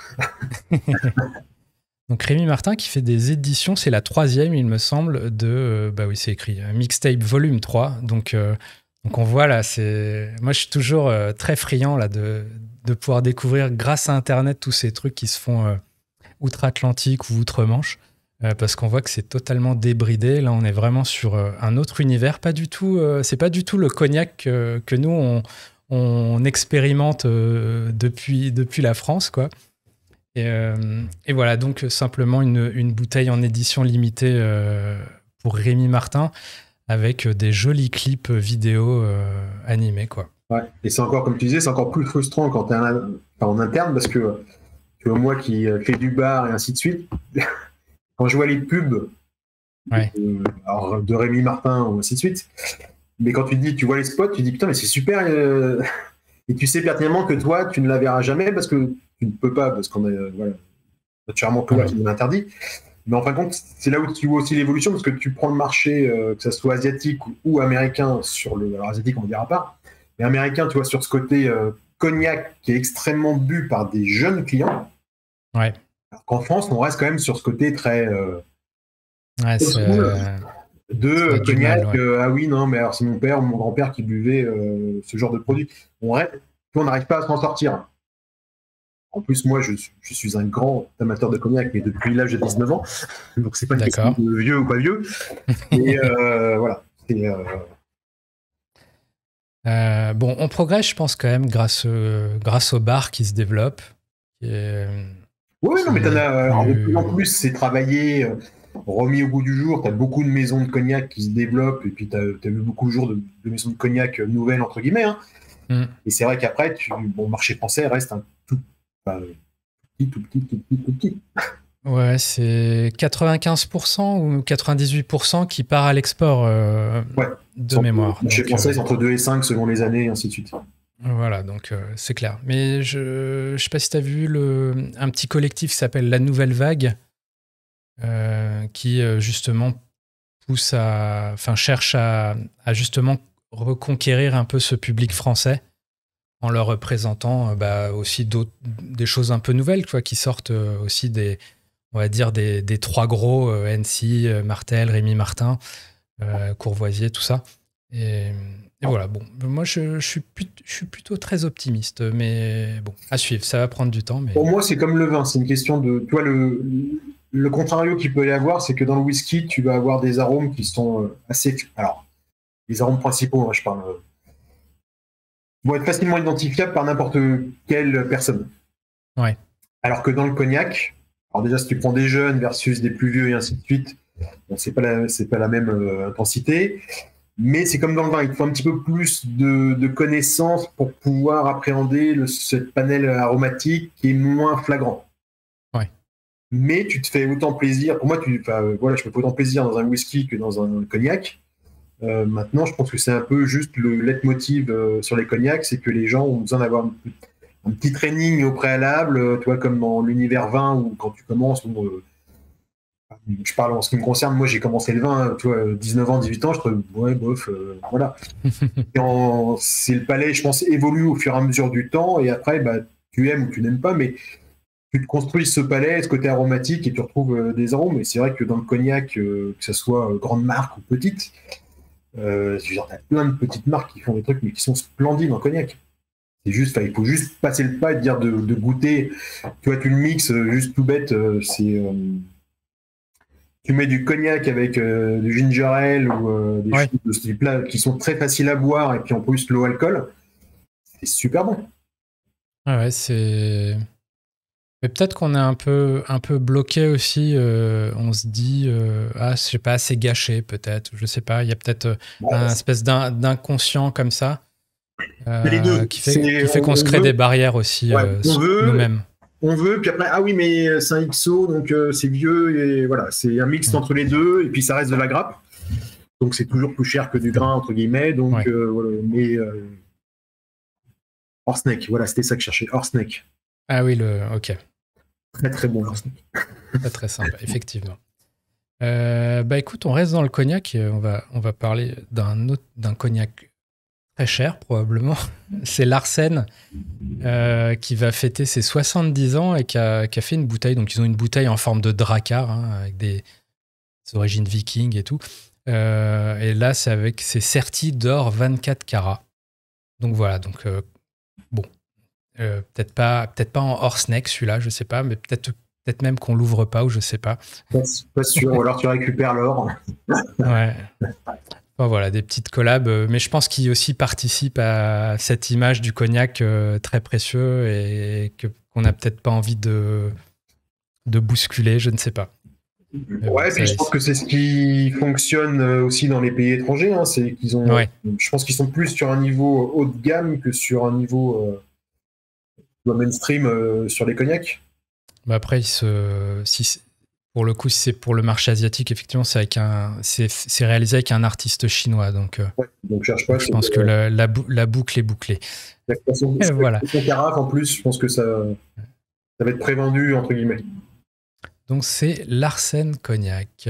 Donc Rémi Martin qui fait des éditions, c'est la 3e, il me semble, de, bah oui, c'est écrit, Mixtape Volume 3. Donc on voit là, moi je suis toujours très friand là, de pouvoir découvrir grâce à Internet tous ces trucs qui se font outre-Atlantique ou outre-Manche, parce qu'on voit que c'est totalement débridé. Là, on est vraiment sur un autre univers. Pas du tout, c'est pas du tout le cognac que nous, on expérimente depuis la France, quoi. Et voilà, donc simplement une bouteille en édition limitée pour Rémi Martin avec des jolis clips vidéo animés, quoi. Ouais. Et c'est encore, comme tu disais, c'est encore plus frustrant quand tu es en interne parce que tu vois, moi qui fais du bar et ainsi de suite, quand je vois les pubs alors, de Rémi Martin ou ainsi de suite, mais quand tu vois les spots, tu dis putain, mais c'est super. Et tu sais pertinemment que toi, tu ne la verras jamais parce que tu ne peux pas, parce qu'on est naturellement que là qui nous l'interdit. Mais en fin de compte, c'est là où tu vois aussi l'évolution, parce que tu prends le marché, que ce soit asiatique ou américain, alors asiatique, on ne dira pas, mais américain, tu vois, sur ce côté cognac qui est extrêmement bu par des jeunes clients. Ouais. Alors qu'en France, on reste quand même sur ce côté très de cognac. Ah oui, non, mais alors c'est mon père ou mon grand-père qui buvait ce genre de produit. On n'arrive pas à s'en sortir. En plus, moi, je suis un grand amateur de cognac, mais depuis l'âge de 19 ans. Donc, c'est pas une question de vieux ou pas vieux. Et voilà. Bon, on progresse, je pense, quand même, grâce aux bars qui se développent. Oui, non, mais t'en as. De plus en plus, c'est travaillé, remis au goût du jour. Tu as beaucoup de maisons de cognac qui se développent, et puis tu as vu beaucoup de jours de maisons de cognac nouvelles, entre guillemets. Hein. Et c'est vrai qu'après, le marché français reste un tout petit. Ouais, c'est 95% ou 98% qui part à l'export de mémoire. Le marché français, c'est entre 2 et 5 selon les années, et ainsi de suite. Voilà, donc c'est clair. Mais je sais pas si tu as vu un petit collectif qui s'appelle La Nouvelle Vague, qui justement cherche à justement reconquérir un peu ce public français en leur représentant aussi des choses un peu nouvelles, quoi, qui sortent aussi on va dire des trois gros, NC, Martel, Rémi Martin, Courvoisier, tout ça. Et voilà, bon, moi je suis plutôt très optimiste, mais bon, à suivre, ça va prendre du temps. Mais... Pour moi, c'est comme le vin, c'est une question de... Tu vois, le contrario qu'il peut y avoir, c'est que dans le whisky, tu vas avoir des arômes qui sont assez... Alors, les arômes principaux, moi, je parle... vont être facilement identifiables par n'importe quelle personne. Ouais. Alors que dans le cognac, alors déjà, si tu prends des jeunes versus des plus vieux et ainsi de suite, bon, c'est pas la même intensité. Mais c'est comme dans le vin, il te faut un petit peu plus de connaissances pour pouvoir appréhender ce panel aromatique qui est moins flagrant. Ouais. Mais tu te fais autant plaisir. Pour moi, je me fais autant plaisir dans un whisky que dans un cognac. Maintenant, je pense que c'est un peu juste le leitmotiv sur les cognacs, c'est que les gens ont besoin d'avoir un petit training au préalable, tu vois, comme dans l'univers vin où quand tu commences, je parle en ce qui me concerne, moi j'ai commencé le vin, tu vois, 19 ans, 18 ans, je trouve, ouais, bof, voilà. C'est le palais, je pense, évolue au fur et à mesure du temps, et après, tu aimes ou tu n'aimes pas, mais tu te construis ce palais, ce côté aromatique, et tu retrouves des arômes. Et c'est vrai que dans le cognac, que ce soit grande marque ou petite, t'as plein de petites marques qui font des trucs, mais qui sont splendides en cognac. C'est juste, il faut juste passer le pas et dire de goûter. Tu vois, tu le mixes, juste tout bête, tu mets du cognac avec du ginger ale ou des choses de ce type-là qui sont très faciles à boire et puis en plus low alcool, c'est super bon. Ouais, c'est... Mais peut-être qu'on est un peu bloqué aussi. On se dit, je sais pas, c'est gâché peut-être. Je sais pas, il y a peut-être un espèce d'inconscient comme ça les deux. qui fait qu'on se crée des barrières aussi nous-mêmes. On veut, puis après, ah oui, mais c'est un XO, donc c'est vieux, et voilà, c'est un mix entre les deux, et puis ça reste de la grappe. Donc c'est toujours plus cher que du grain, entre guillemets. Donc, voilà, mais Orsnake, voilà, c'était ça que je cherchais, Orsnake. Ah oui, ok. Très très bon Orsnake. Très très sympa, effectivement. Bah écoute, on reste dans le cognac et on va parler d'un cognac très cher probablement. C'est Larsen qui va fêter ses 70 ans et qui a fait une bouteille. Donc ils ont une bouteille en forme de drakkar hein, avec des origines vikings et tout. Et là, c'est serti d'or 24 carats. Donc voilà, donc bon, peut-être pas en Horseneck celui-là, je sais pas, mais peut-être même qu'on l'ouvre pas ou je sais pas. Pas sûr, ou alors tu récupères l'or. Ouais. Enfin, voilà, des petites collabs, mais je pense qu'ils aussi participent à cette image du cognac très précieux et qu'on n'a peut-être pas envie de bousculer, je ne sais pas. Mais Ouais, bon, puis je pense que c'est ce qui fonctionne aussi dans les pays étrangers. Hein, c'est qu'ils ont, ouais. je pense qu'ils sont plus sur un niveau haut de gamme que sur un niveau mainstream sur les cognacs. Bah après, pour le coup, si c'est pour le marché asiatique, effectivement, c'est réalisé avec un artiste chinois. Donc, donc cherche pas. Je pense que la boucle est bouclée. Et voilà. Son carafe, en plus, je pense que ça va être prévendu, entre guillemets. Donc, c'est Larsen Cognac.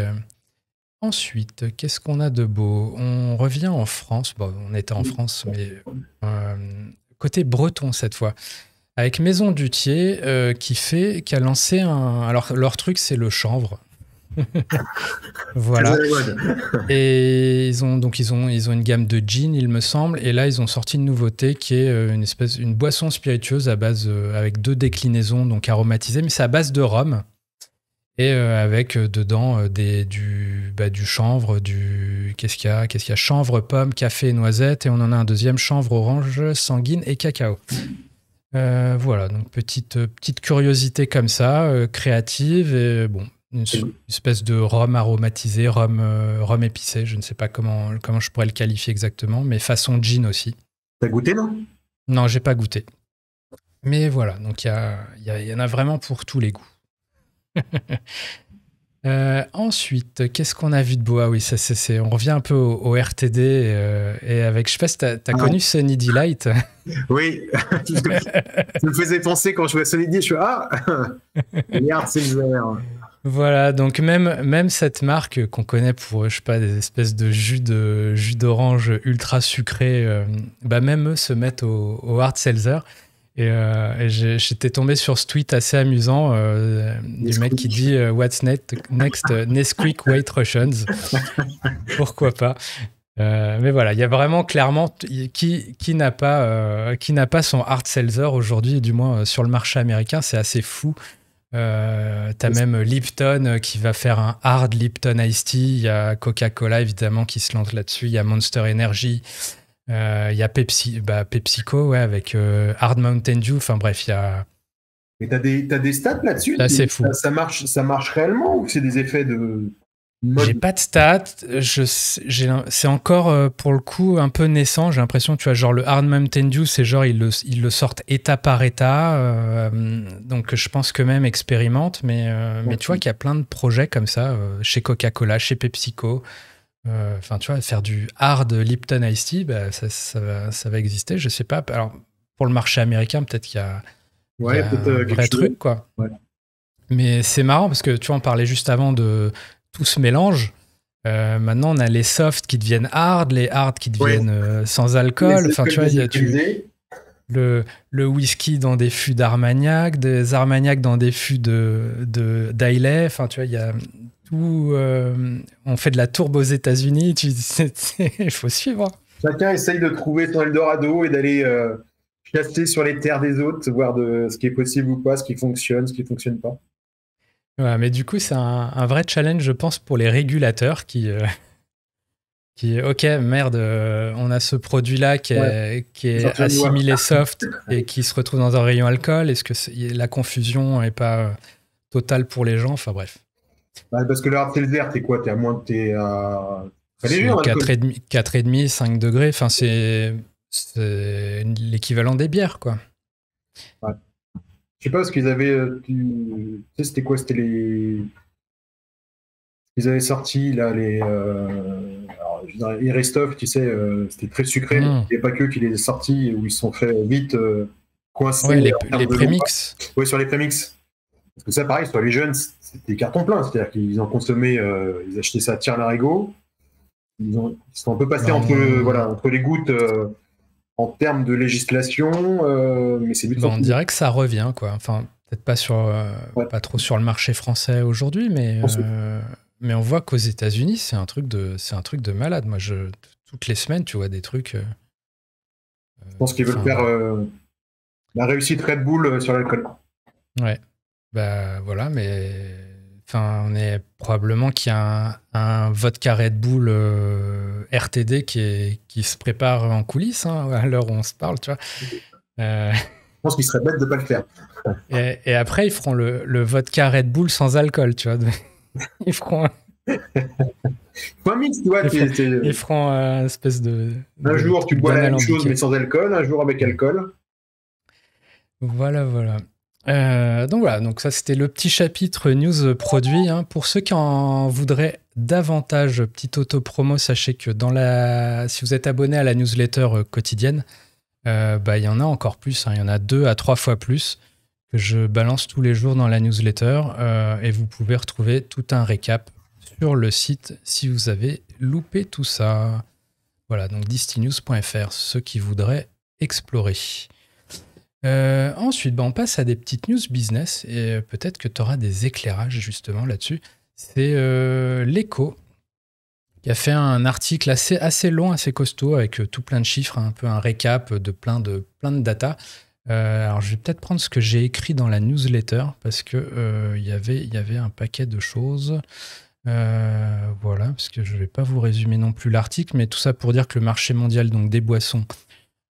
Ensuite, qu'est-ce qu'on a de beau? On revient en France. Bon, on était en France, mais côté breton cette fois. Avec Maison Duthier qui a lancé un. Alors, leur truc, c'est le chanvre. Voilà. Et ils ont une gamme de gin, il me semble. Et là, ils ont sorti une nouveauté qui est une boisson spiritueuse à base avec 2 déclinaisons, donc aromatisées, mais c'est à base de rhum. Et avec dedans du chanvre, qu'est-ce qu'il y a? Chanvre, pomme, café et noisette. Et on en a un deuxième, chanvre, orange, sanguine et cacao. Voilà, donc petite curiosité comme ça, créative. Et bon, une espèce de rhum aromatisé, rhum épicé. Je ne sais pas comment je pourrais le qualifier exactement, mais façon gin aussi. T'as goûté, non? Non, j'ai pas goûté. Mais voilà, donc il y en a vraiment pour tous les goûts. Ensuite, qu'est-ce qu'on a vu de beau? Ah oui, on revient un peu au RTD et avec, je sais pas si t'as connu Sunny Delight. Oui, ça me faisait penser quand je vois Sunny Delight, je suis merde, c'est le vert. Voilà, donc même cette marque qu'on connaît pour, je sais pas, des espèces de jus d'orange ultra sucré, même eux se mettent au hard seltzer. Et j'étais tombé sur ce tweet assez amusant du mec qui dit What's next Nesquik White Russians. Pourquoi pas. Mais voilà, il y a vraiment clairement qui n'a pas son hard seltzer aujourd'hui, du moins sur le marché américain, c'est assez fou. T'as même Lipton qui va faire un hard Lipton Iced Tea. Il y a Coca-Cola évidemment qui se lance là-dessus. Il y a Monster Energy. Il y a PepsiCo ouais, avec Hard Mountain Dew. Enfin bref, il y a. Mais t'as des stats là-dessus? Là, c'est fou. Ça marche réellement ou c'est des effets de. J'ai pas de stats. C'est encore pour le coup un peu naissant. J'ai l'impression, tu vois, genre le Hard Mountain Dew, c'est genre ils le sortent état par état. Donc je pense que même expérimente. Mais tu vois qu'il y a plein de projets comme ça chez Coca-Cola, chez PepsiCo. Enfin, tu vois, faire du hard Lipton Iced Tea, ça va exister. Je sais pas. Alors pour le marché américain, peut-être qu'il y a, un vrai truc, quoi. Ouais. Mais c'est marrant parce que tu vois, on parlait juste avant de tout ce mélange. Maintenant, on a les softs qui deviennent hard, les hard qui deviennent sans alcool. Enfin, tu vois, il y a le whisky dans des fûts d'Armagnac, des Armagnac dans des fûts d'Islay. Enfin, tu vois, il y a tout. On fait de la tourbe aux États-Unis. Il faut suivre. Chacun essaye de trouver son Eldorado et d'aller chasser sur les terres des autres, voir ce qui est possible ou pas, ce qui fonctionne, ce qui ne fonctionne pas. Ouais, mais du coup, c'est un vrai challenge, je pense, pour les régulateurs qui ok, merde, on a ce produit-là qui est assimilé soft et qui se retrouve dans un rayon alcool. Est-ce que la confusion n'est pas totale pour les gens? Enfin, bref. Parce que le hard seltzer, t'es quoi? T'es à moins de... 4,5, 5 degrés. Enfin, c'est l'équivalent des bières, quoi. Ouais. Je sais pas ce qu'ils avaient. Tu sais, c'était quoi? C'était les. Ils avaient sorti là les. Alors, je dirais, les Restoff, tu sais, c'était très sucré. Il n'y a pas que qui les a sortis où ils se sont fait vite coincer. Ouais, les prémix. Oui, sur les prémix. Parce que ça, pareil, sur les jeunes, c'était carton plein. C'est-à-dire qu'ils ont consommé, ils achetaient ça à tire-larigot. Ils sont un peu passés entre les gouttes en termes de législation, mais c'est but on dirait que ça revient, quoi. Enfin, peut-être pas trop sur le marché français aujourd'hui, mais on voit qu'aux États-Unis, c'est un truc de malade. Moi, toutes les semaines, tu vois des trucs. Je pense qu'ils veulent faire la réussite Red Bull sur l'alcool. Ouais. Bah voilà, mais on est probablement qu'il y a un vodka Red Bull RTD qui se prépare en coulisses, hein, à l'heure où on se parle, tu vois. Je pense qu'il serait bête de ne pas le faire. Et après, ils feront le vodka Red Bull sans alcool, tu vois. Ils feront un mix, tu vois. Ils feront une espèce de... Un jour, tu bois la même chose, mais sans alcool. Un jour, avec alcool. Voilà. Donc ça, c'était le petit chapitre news produit. Hein. Pour ceux qui en voudraient davantage, petite auto-promo, sachez que si vous êtes abonné à la newsletter quotidienne, il y en a encore plus. Hein. Il y en a 2 à 3 fois plus que je balance tous les jours dans la newsletter. Et vous pouvez retrouver tout un récap sur le site si vous avez loupé tout ça. Voilà, donc distinews.fr, ceux qui voudraient explorer. Ensuite, on passe à des petites news business et peut-être que tu auras des éclairages justement là-dessus. C'est l'Echo qui a fait un article assez long, assez costaud avec tout plein de chiffres, un peu un récap de plein de data. Alors, je vais peut-être prendre ce que j'ai écrit dans la newsletter parce que y avait un paquet de choses. Voilà, parce que je ne vais pas vous résumer non plus l'article, mais tout ça pour dire que le marché mondial donc, des boissons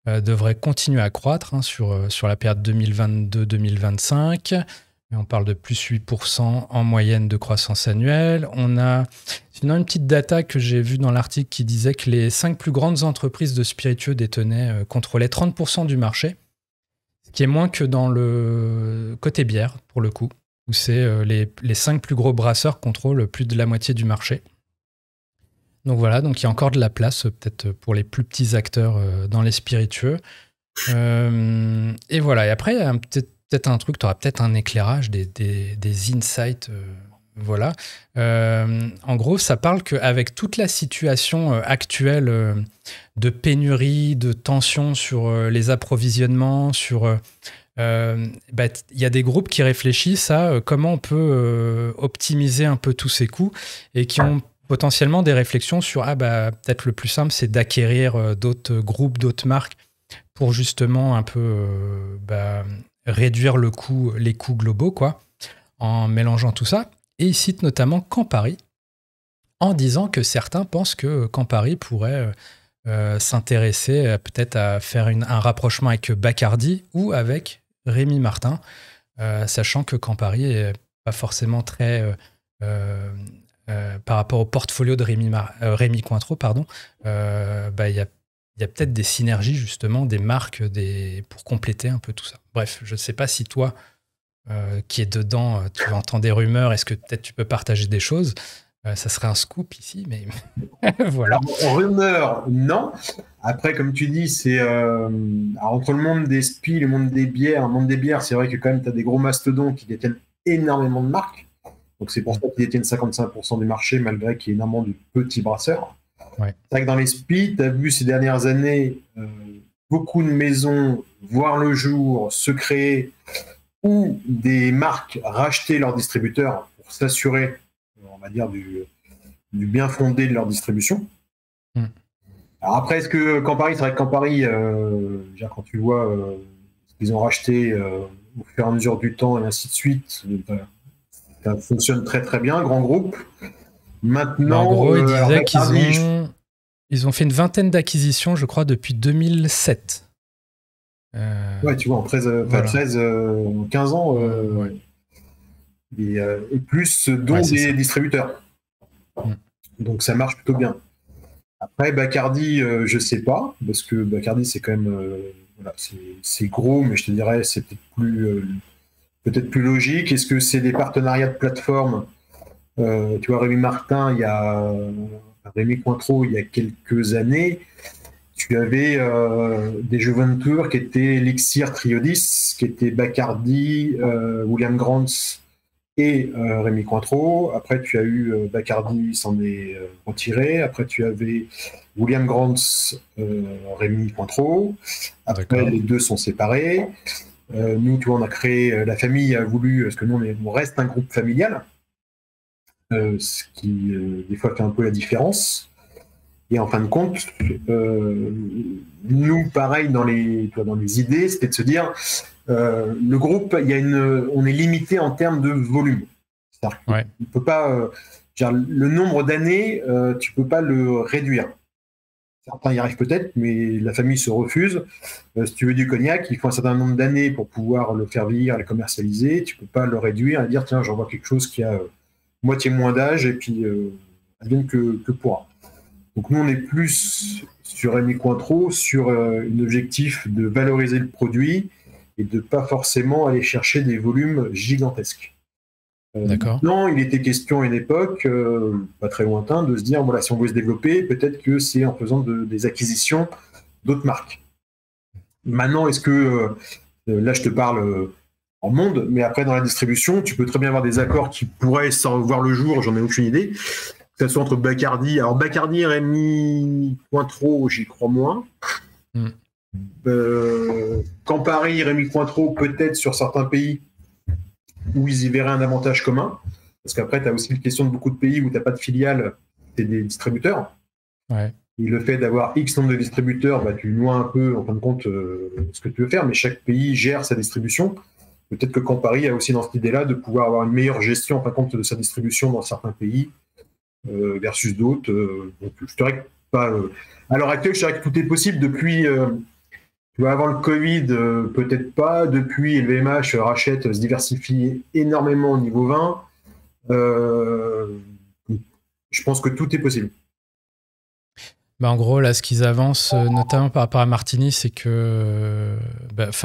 devrait continuer à croître sur la période 2022-2025. On parle de plus 8% en moyenne de croissance annuelle. On a sinon une petite data que j'ai vue dans l'article qui disait que les 5 plus grandes entreprises de spiritueux contrôlaient 30% du marché, ce qui est moins que dans le côté bière, pour le coup, où c'est les 5 plus gros brasseurs contrôlent plus de la moitié du marché. Donc voilà, donc il y a encore de la place peut-être pour les plus petits acteurs dans les spiritueux. Et voilà, et après, il y a peut-être un truc, tu auras peut-être un éclairage, des insights. Voilà. En gros, ça parle qu'avec toute la situation actuelle de pénurie, de tension sur les approvisionnements, il y a des groupes qui réfléchissent à comment on peut optimiser un peu tous ces coûts et qui ont potentiellement des réflexions sur peut-être le plus simple, c'est d'acquérir d'autres groupes, d'autres marques pour justement un peu réduire les coûts globaux, quoi, en mélangeant tout ça. Et il cite notamment Campari en disant que certains pensent que Campari pourrait s'intéresser peut-être à faire un rapprochement avec Bacardi ou avec Rémy Martin, sachant que Campari est pas forcément très... par rapport au portfolio de Rémy Cointreau, il y a peut-être des synergies, justement, des marques pour compléter un peu tout ça. Bref, je ne sais pas si toi, qui es dedans, tu entends des rumeurs, est-ce que peut-être tu peux partager des choses ? Ça serait un scoop ici, mais voilà. Alors, rumeur, non. Après, comme tu dis, c'est entre le monde des spi, le monde des bières, c'est vrai que quand même, tu as des gros mastodontes qui détiennent énormément de marques. Donc c'est pour ça qu'ils détiennent 55% du marché, malgré qu'il y ait énormément de petits brasseurs. Ouais. C'est vrai que dans les spi, tu as vu ces dernières années beaucoup de maisons voir le jour, se créer, ou des marques racheter leurs distributeurs pour s'assurer, on va dire, du bien fondé de leur distribution. Alors après, est-ce que Campari, c'est vrai que Campari, quand tu vois ce qu'ils ont racheté au fur et à mesure du temps et ainsi de suite, ça fonctionne très très bien, grand groupe. Maintenant, en gros, ils disaient qu'ils ont fait une vingtaine d'acquisitions, je crois, depuis 2007. Ouais, tu vois, en 15 ans, ouais. et plus, dont des distributeurs. Donc ça marche plutôt bien. Après, Bacardi, je sais pas, parce que Bacardi, c'est quand même... c'est gros, mais je te dirais, c'est peut-être plus logique. Est-ce que c'est des partenariats de plateforme ? Tu vois, Rémy Martin, Rémy Cointreau, il y a quelques années, tu avais des Juventure qui étaient Elixir Trio 10, qui étaient Bacardi, William Grant et Rémi Cointreau. Après, tu as eu Bacardi s'en est retiré. Après, tu avais William Grants, Rémi Cointreau. Après, les deux sont séparés. Nous, tu vois, on a créé, la famille a voulu, parce que nous, on reste un groupe familial, ce qui, des fois, fait un peu la différence. Et en fin de compte, nous, pareil, dans les idées, c'était de se dire, le groupe, on est limité en termes de volume. C'est-à-dire qu'on ne peut pas, le nombre d'années, tu ne peux pas le réduire. Certains y arrivent peut-être, mais la famille se refuse. Si tu veux du cognac, il faut un certain nombre d'années pour pouvoir le faire vieillir, le commercialiser. Tu ne peux pas le réduire et dire, tiens, j'envoie quelque chose qui a moitié moins d'âge et puis advienne que pourra. Donc nous, on est plus sur Rémi Cointreau, sur un objectif de valoriser le produit et de ne pas forcément aller chercher des volumes gigantesques. D'accord. Non, il était question à une époque, pas très lointain, de se dire, voilà, si on veut se développer, peut-être que c'est en faisant des acquisitions d'autres marques. Maintenant, est-ce que, là je te parle en monde, mais après dans la distribution, tu peux très bien avoir des accords qui pourraient voir le jour, j'en ai aucune idée, que ce soit entre Bacardi, alors Bacardi et Rémi Cointreau, j'y crois moins. Campari, Rémi Cointreau, peut-être sur certains pays, où ils y verraient un avantage commun. Parce qu'après, tu as aussi une question de beaucoup de pays où tu n'as pas de filiales, c'est des distributeurs. Ouais. Et le fait d'avoir X nombre de distributeurs, tu noies un peu, en fin de compte, ce que tu veux faire, mais chaque pays gère sa distribution. Peut-être que Campari a aussi dans cette idée-là de pouvoir avoir une meilleure gestion, en fin de compte, de sa distribution dans certains pays versus d'autres. Donc, je dirais que pas. À l'heure actuelle, je dirais que tout est possible depuis. Avant le Covid, peut-être pas. Depuis, LVMH rachète, se diversifie énormément au niveau vin. Je pense que tout est possible. En gros, là, ce qu'ils avancent, notamment par rapport à Martini, c'est que...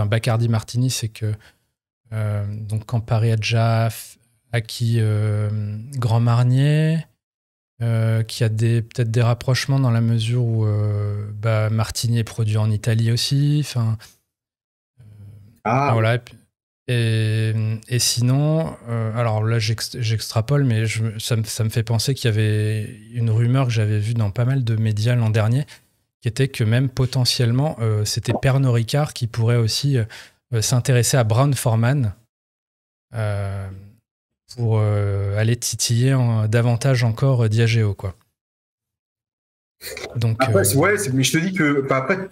Bacardi Martini, c'est que... donc, Campari a déjà acquis Grand Marnier, qui a peut-être des rapprochements dans la mesure où Martini est produit en Italie aussi. Voilà. Et sinon, alors là j'extrapole, mais ça me fait penser qu'il y avait une rumeur que j'avais vue dans pas mal de médias l'an dernier, qui était que même potentiellement c'était Pernod Ricard qui pourrait aussi s'intéresser à Brown-Forman pour aller titiller davantage encore Diageo, quoi. Donc, après, mais je te dis que après,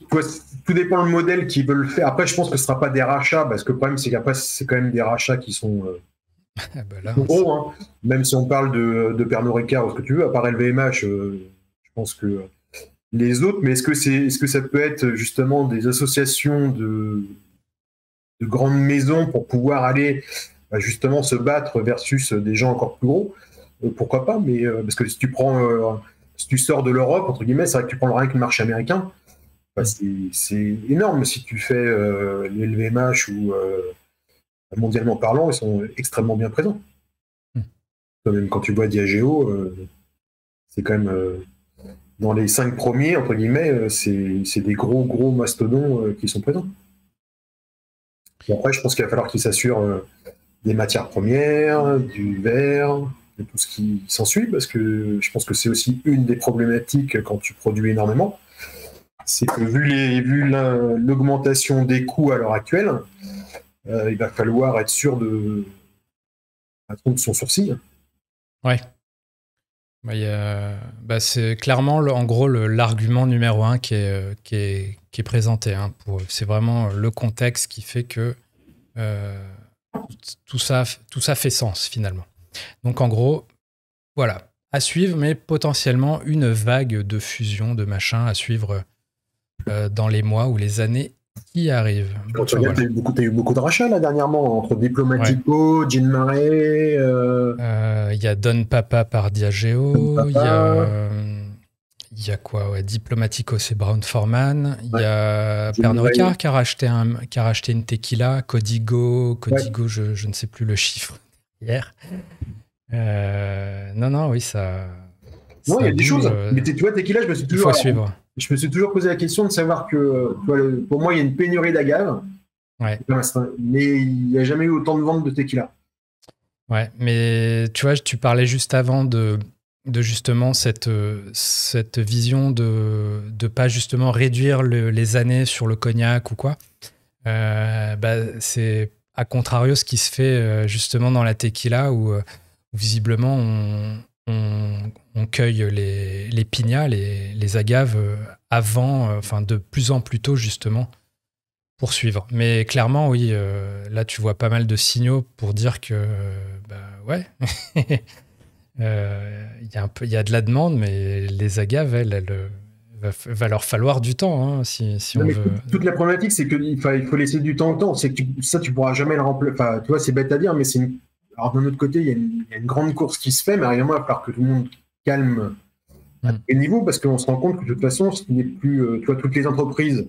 tout dépend le modèle qu'ils veulent faire. Après, je pense que ce ne sera pas des rachats, parce que le problème, c'est qu'après, c'est quand même des rachats qui sont gros. Hein. Même si on parle de Pernod Ricard ou ce que tu veux, à part LVMH, je pense que les autres, mais est-ce que ça peut être justement des associations de grandes maisons pour pouvoir aller justement se battre versus des gens encore plus gros? Pourquoi pas, mais parce que si tu prends... si tu sors de l'Europe, entre guillemets, c'est vrai que tu prends rien que le marché américain. C'est énorme. Si tu fais les LVMH ou mondialement parlant, ils sont extrêmement bien présents. Même quand tu vois Diageo, c'est quand même dans les 5 premiers, entre guillemets, c'est des gros mastodons qui sont présents. Et après, je pense qu'il va falloir qu'ils s'assurent des matières premières, du verre, et tout ce qui s'ensuit, parce que je pense que c'est aussi une des problématiques quand tu produis énormément. C'est que vu l'augmentation des coûts à l'heure actuelle, il va falloir être sûr de son sourcil. Ouais. C'est clairement, en gros, l'argument numéro 1 qui est présenté. Hein, c'est vraiment le contexte qui fait que tout ça fait sens, finalement. Donc, en gros, voilà, à suivre, mais potentiellement une vague de fusion, de machin à suivre dans les mois ou les années qui arrivent. Quand tu regardes, t'as eu beaucoup de rachats là dernièrement, entre Diplomatico, Gin Mare. Il y a Don Papa par Diageo, il y a quoi, Diplomatico, c'est Brown-Forman, il y a Pernod Ricard qui a racheté une tequila, Código, je ne sais plus le chiffre hier. Oui, ça. Non, il y a des choses. Mais tu vois, tequila, je me suis toujours. Il faut suivre. Je me suis toujours posé la question de savoir que, pour moi, il y a une pénurie d'agave. Ouais. Mais il n'y a jamais eu autant de ventes de tequila. Ouais, mais tu vois, tu parlais juste avant de justement cette vision de pas justement réduire les années sur le cognac ou quoi. C'est à contrario ce qui se fait justement dans la tequila où visiblement on cueille les piñas, les agaves avant, enfin de plus en plus tôt justement pour suivre. Mais clairement, oui, là tu vois pas mal de signaux pour dire que ouais, il y a de la demande, mais les agaves, va leur falloir du temps hein, si Non, on mais veut. toute la problématique, c'est qu'il faut laisser du temps au temps. C'est que ça, tu pourras jamais le remplacer. Enfin, tu vois, c'est bête à dire, mais alors d'un autre côté, il y a une grande course qui se fait, mais à un moment, il va falloir que tout le monde calme à tous les niveaux, parce qu'on se rend compte que de toute façon, ce n'est plus. Tu vois, toutes les entreprises,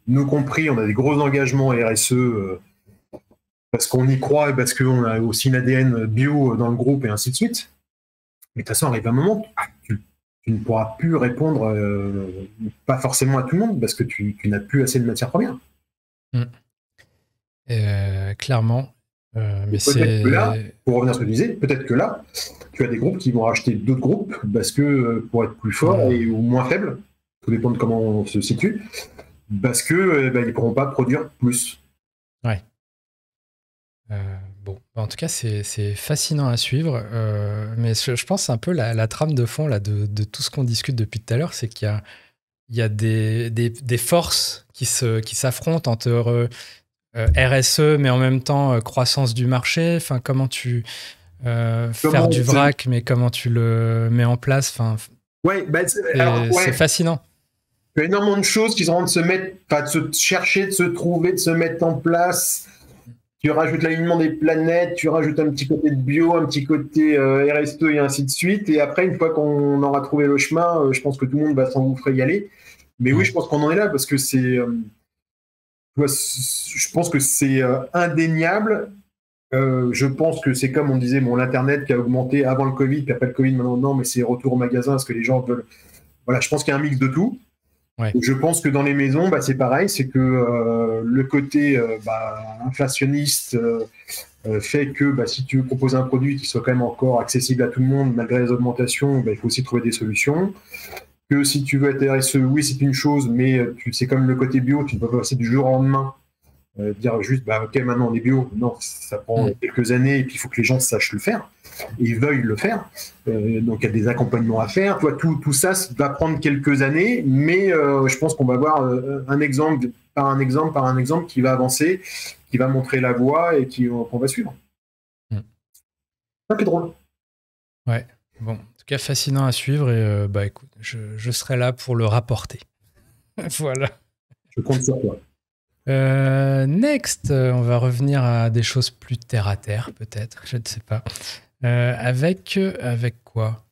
nous compris, on a des gros engagements RSE parce qu'on y croit et parce qu'on a aussi une ADN bio dans le groupe et ainsi de suite. Mais de toute façon, arrive un moment, tu ne pourras plus répondre, pas forcément à tout le monde, parce que tu n'as plus assez de matières premières. Clairement. Mais peut-être que là, pour revenir à ce que tu disais, peut-être que là, tu as des groupes qui vont racheter d'autres groupes parce que pour être plus forts ou moins faibles, tout dépend de comment on se situe, parce que ils ne pourront pas produire plus. Ouais. Bon, en tout cas, c'est fascinant à suivre. Mais je pense que c'est un peu la trame de fond là, de tout ce qu'on discute depuis tout à l'heure, c'est qu'il y a des forces qui s'affrontent entre RSE, mais en même temps croissance du marché. Enfin, comment tu faire du vrac, mais comment tu le mets en place. Enfin, c'est fascinant. Il y a énormément de choses qui sont en train de se mettre, de se chercher, de se trouver, de se mettre en place. Tu rajoutes l'alignement des planètes, tu rajoutes un petit côté de bio, un petit côté RSE et ainsi de suite. Et après, une fois qu'on aura trouvé le chemin, je pense que tout le monde va s'engouffrer y aller. Mais oui, je pense qu'on en est là parce que je pense que c'est indéniable. Je pense que c'est comme on disait, l'Internet qui a augmenté avant le Covid, puis après le Covid, maintenant non, mais c'est retour au magasin, parce que les gens veulent. Voilà, je pense qu'il y a un mix de tout. Ouais. Je pense que dans les maisons, c'est pareil, c'est que le côté inflationniste fait que si tu veux proposer un produit qui soit quand même encore accessible à tout le monde, malgré les augmentations, il faut aussi trouver des solutions. Que si tu veux être RSE, oui, c'est une chose, mais c'est comme le côté bio, tu ne peux pas passer du jour au lendemain. Dire juste, ok, maintenant on est bio. Non, ça prend quelques années et puis il faut que les gens sachent le faire et veuillent le faire. Donc il y a des accompagnements à faire. Tout ça va prendre quelques années, mais je pense qu'on va avoir un exemple qui va avancer, qui va montrer la voie et qu'on va suivre. Ça qui est drôle. Ouais, bon, en tout cas fascinant à suivre et écoute, je serai là pour le rapporter. Voilà. Je compte sur toi. Next, on va revenir à des choses plus terre à terre, peut-être, je ne sais pas. Avec quoi ?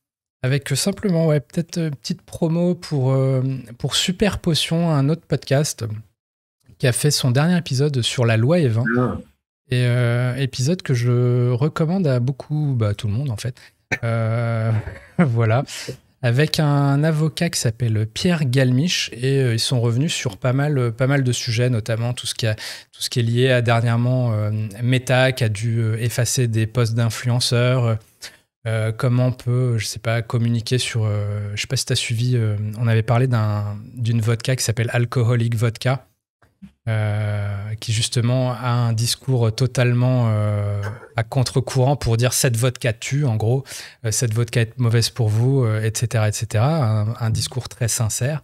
Avec simplement, peut-être une petite promo pour Super Potion, un autre podcast qui a fait son dernier épisode sur la loi Evin. Et épisode que je recommande à beaucoup, tout le monde en fait. Voilà. Avec un avocat qui s'appelle Pierre Galmiche et ils sont revenus sur pas mal de sujets, notamment tout ce qui est lié à dernièrement Meta qui a dû effacer des posts d'influenceurs, comment on peut, je sais pas, communiquer sur, je sais pas si tu as suivi, on avait parlé d'une vodka qui s'appelle Alcoholic Vodka, qui justement a un discours totalement à contre-courant pour dire cette vodka tue, en gros, cette vodka est mauvaise pour vous, etc. etc. Un discours très sincère.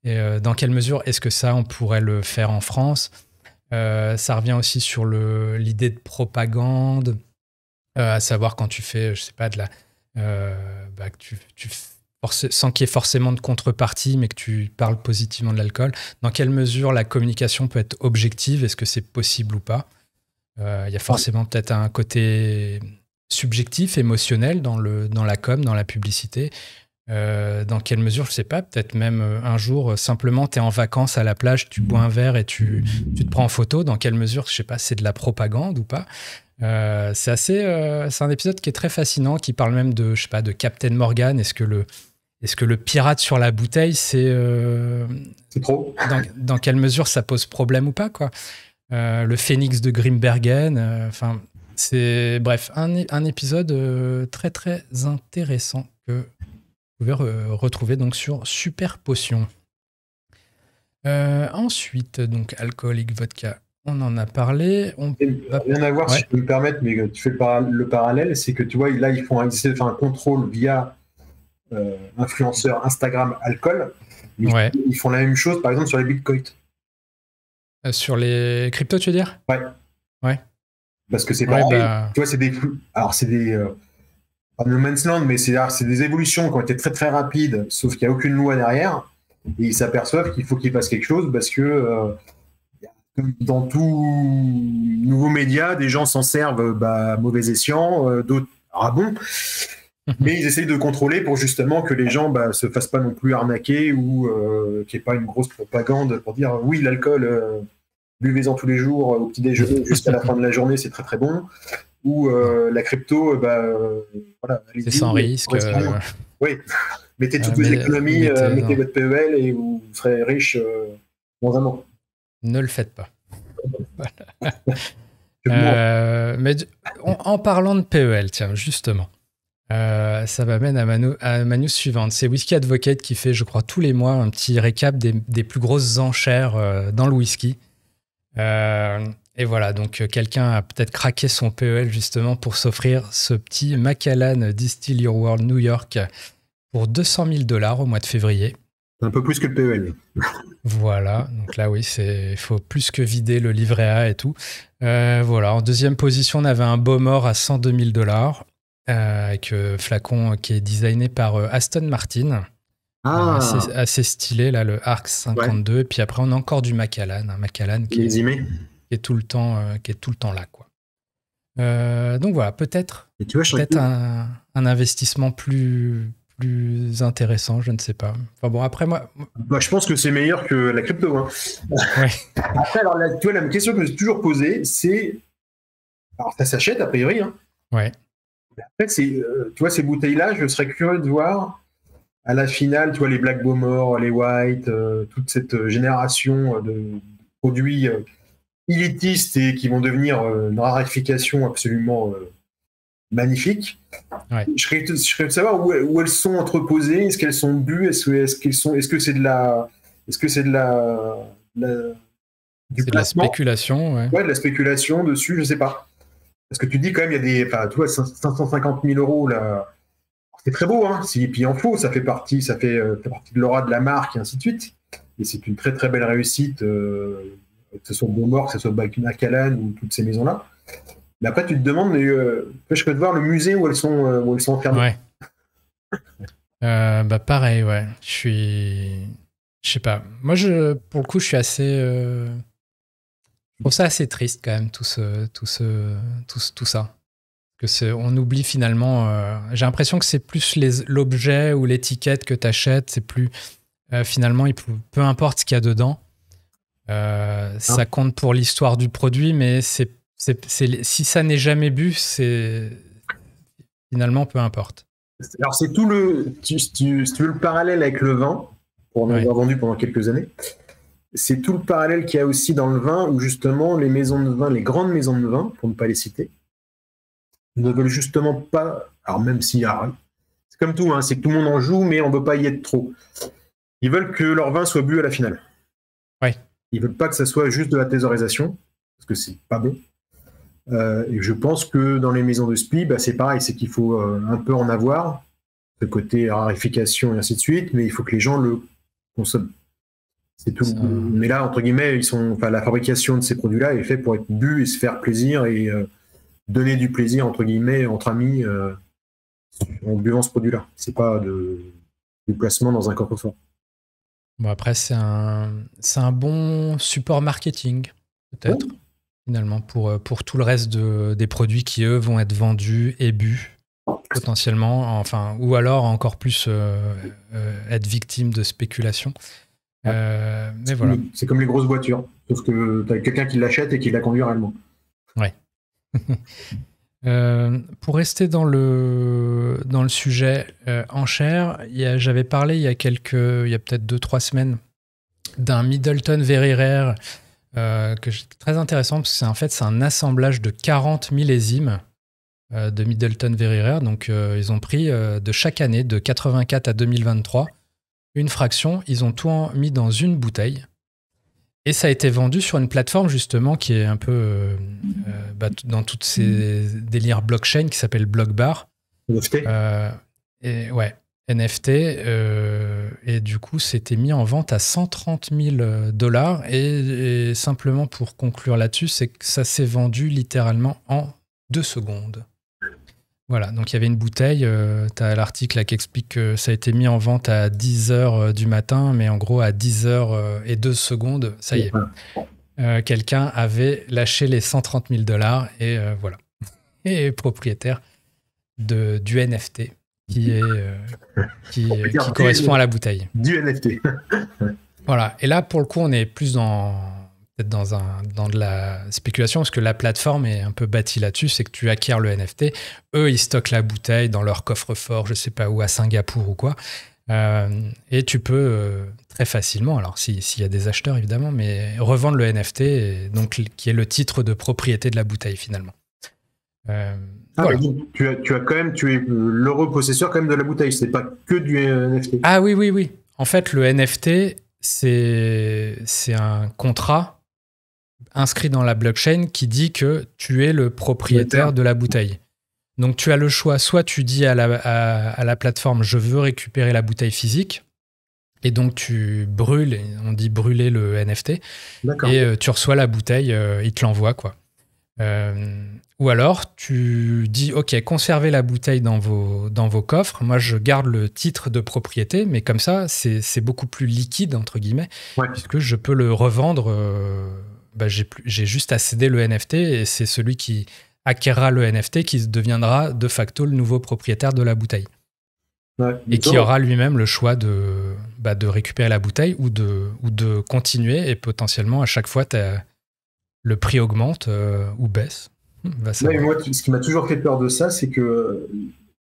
Et dans quelle mesure est-ce que ça, on pourrait le faire en France ? Ça revient aussi sur l'idée de propagande, à savoir quand tu fais, je sais pas, de la... que tu sans qu'il y ait forcément de contrepartie, mais que tu parles positivement de l'alcool. Dans quelle mesure la communication peut être objective ? Est-ce que c'est possible ou pas ? Il y a forcément peut-être un côté subjectif, émotionnel dans la com, dans la publicité. Dans quelle mesure, je sais pas, peut-être même un jour, simplement, tu es en vacances à la plage, tu bois un verre et tu te prends en photo. Dans quelle mesure, je sais pas, c'est de la propagande ou pas ? C'est un épisode qui est très fascinant, qui parle même de, je sais pas, de Captain Morgan. Est-ce que le pirate sur la bouteille, c'est trop. Dans quelle mesure ça pose problème ou pas, quoi. Le phénix de Grimbergen, Bref, un épisode très très intéressant que vous pouvez retrouver donc sur Super Potion. Ensuite, donc alcoolique, vodka, on en a parlé. Rien à voir, si je peux me permettre, mais tu fais le parallèle, c'est que tu vois, là, ils essaient de faire un contrôle via influenceur Instagram alcool. Ils font la même chose, par exemple, sur les bitcoins. Sur les cryptos, tu veux dire ? Ouais. Parce que c'est pareil. Tu vois, c'est des flux. Alors, c'est des. Pas no man's land, mais c'est des évolutions qui ont été très très rapides, sauf qu'il n'y a aucune loi derrière. Et ils s'aperçoivent qu'il faut qu'ils fassent quelque chose parce que dans tout nouveau média, des gens s'en servent à mauvais escient, d'autres bon. Mais ils essayent de contrôler pour justement que les gens se fassent pas non plus arnaquer ou qu'il n'y ait pas une grosse propagande pour dire oui, l'alcool, buvez-en tous les jours au petit déjeuner jusqu'à la fin de la journée, c'est très très bon. Ou la crypto, voilà. C'est sans risque. Oui, mettez toutes vos économies, mettez votre PEL et vous serez riche dans un an. Ne le faites pas. Mais en parlant de PEL, tiens, justement, ça m'amène à ma news suivante. C'est Whisky Advocate qui fait, je crois, tous les mois un petit récap des plus grosses enchères dans le whisky. Et voilà, donc quelqu'un a peut-être craqué son PEL justement pour s'offrir ce petit Macallan Distill Your World New York pour $200,000 au mois de février. Un peu plus que le PEL. Voilà, donc là oui, il faut plus que vider le livret A et tout. Voilà, en deuxième position, on avait un Bowmore à $102,000 avec flacon qui est designé par Aston Martin. Assez stylé, là, le Arc 52. Ouais. Et puis après, on a encore du Macallan, un Macallan qui est tout le temps là, quoi. Donc voilà, peut-être un investissement plus intéressant, je ne sais pas. Enfin bon, après moi... je pense que c'est meilleur que la crypto. Hein. Ouais. Après, alors, tu vois, la question que je me suis toujours posée, c'est... Alors, ça s'achète, a priori. Hein. Ouais. Après, tu vois, ces bouteilles-là, je serais curieux de voir, à la finale, tu vois, les Black Bowmore, les White, toute cette génération de produits élitistes et qui vont devenir une raréfication absolument magnifique. Ouais. Je serais de savoir où elles sont entreposées, est-ce qu'elles sont bues, est-ce que c'est de la la spéculation, ouais, de la spéculation dessus, je sais pas. Parce que tu dis quand même, il y a tu vois, 550 000 euros là, c'est très beau, hein. Et puis il en faut, ça fait partie de l'aura de la marque et ainsi de suite. Et c'est une très très belle réussite, que ce soit Bowmore, que ce soit Macallan ou toutes ces maisons-là. Mais après, tu te demandes, je peux te voir le musée où elles sont enfermées. Ouais. Pareil, ouais. Je sais pas. Moi, pour le coup, je suis assez... Je trouve ça assez triste quand même, tout ça. On oublie finalement... j'ai l'impression que c'est plus l'objet ou l'étiquette que tu achètes. C'est plus... finalement, peu importe ce qu'il y a dedans. Ça compte pour l'histoire du produit, mais si ça n'est jamais bu, finalement, peu importe. Alors, c'est tout si tu veux le parallèle avec le vin, pour en avoir vendu pendant quelques années, c'est tout le parallèle qu'il y a aussi dans le vin, où justement, les maisons de vin, les grandes maisons de vin, pour ne pas les citer, ne veulent justement pas, alors même si, c'est comme tout, hein, c'est que tout le monde en joue, mais on ne veut pas y être trop. Ils veulent que leur vin soit bu à la finale. Ouais. Ils ne veulent pas que ça soit juste de la thésaurisation, parce que c'est pas bon. Et je pense que dans les maisons de spi, c'est pareil, c'est qu'il faut un peu en avoir, ce côté raréfication et ainsi de suite, mais il faut que les gens le consomment. C'est tout. Mais là, entre guillemets, la fabrication de ces produits-là est faite pour être bu et se faire plaisir et donner du plaisir, entre guillemets, entre amis, en buvant ce produit-là. C'est pas du placement dans un coffre-fort. Bon, après, c'est un bon support marketing, peut-être. Ouais. Finalement, pour tout le reste des produits qui, eux, vont être vendus et bu, potentiellement, ou alors encore plus être victime de spéculation. Mais voilà. C'est comme les grosses voitures, sauf que tu as quelqu'un qui l'achète et qui la conduit réellement. Ouais. Pour rester dans le sujet enchères, j'avais parlé il y a peut-être 2-3 semaines d'un Middleton Very Rare très intéressant parce que c'est un assemblage de 40 millésimes de Middleton Very Rare. Donc, ils ont pris de chaque année, de 84 à 2023, une fraction. Ils ont tout mis dans une bouteille. Et ça a été vendu sur une plateforme, justement, qui est un peu dans toutes ces délires blockchain, qui s'appelle Blockbar. NFT. Et ouais, NFT. Et du coup, c'était mis en vente à 130 000 $. Et simplement pour conclure là-dessus, c'est que ça s'est vendu littéralement en 2 secondes. Voilà, donc il y avait une bouteille, tu as l'article là qui explique que ça a été mis en vente à 10h du matin, mais en gros à 10h et 2 secondes, ça y est. Quelqu'un avait lâché les 130 000 $ et voilà. Et est propriétaire du NFT qui correspond à la bouteille. Du NFT. Voilà, et là pour le coup on est plus peut-être dans de la spéculation, parce que la plateforme est un peu bâtie là-dessus, c'est que tu acquiers le NFT, eux, ils stockent la bouteille dans leur coffre-fort, je sais pas où, à Singapour ou quoi, et tu peux très facilement, alors s'il y a des acheteurs évidemment, mais revendre le NFT, donc, qui est le titre de propriété de la bouteille finalement. Voilà. Tu es l'heureux possesseur quand même de la bouteille, c'est pas que du NFT. Ah oui. En fait, le NFT, c'est un contrat inscrit dans la blockchain qui dit que tu es le propriétaire de la bouteille. Donc tu as le choix, soit tu dis à la plateforme je veux récupérer la bouteille physique, et donc tu brûles, on dit brûler le NFT, et tu reçois la bouteille, il te l'envoie quoi. Ou alors tu dis ok, conservez la bouteille dans vos coffres, moi je garde le titre de propriété, mais comme ça c'est beaucoup plus liquide entre guillemets, puisque je peux le revendre. J'ai juste à céder le NFT et c'est celui qui acquérera le NFT qui deviendra de facto le nouveau propriétaire de la bouteille. Et qui aura lui-même le choix de récupérer la bouteille ou de continuer, et potentiellement à chaque fois le prix augmente ou baisse. Moi, ce qui m'a toujours fait peur de ça, c'est que,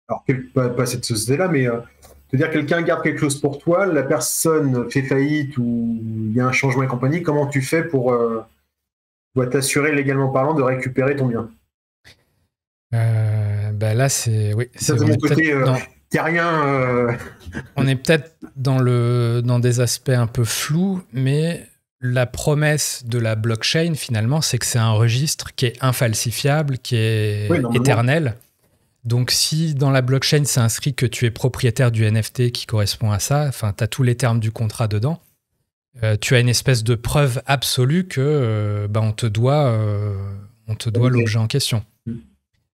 alors pas cette société-là, mais c'est-à-dire quelqu'un garde quelque chose pour toi, la personne fait faillite ou il y a un changement et compagnie, comment tu fais pour t'assurer légalement parlant de récupérer ton bien? Là, c'est... Oui, ça, de mon côté, terrien. On est peut-être dans des aspects un peu flous, mais la promesse de la blockchain, finalement, c'est que c'est un registre qui est infalsifiable, qui est éternel. Donc, si dans la blockchain, c'est inscrit que tu es propriétaire du NFT qui correspond à ça, enfin, tu as tous les termes du contrat dedans, tu as une espèce de preuve absolue que on te doit l'objet en question.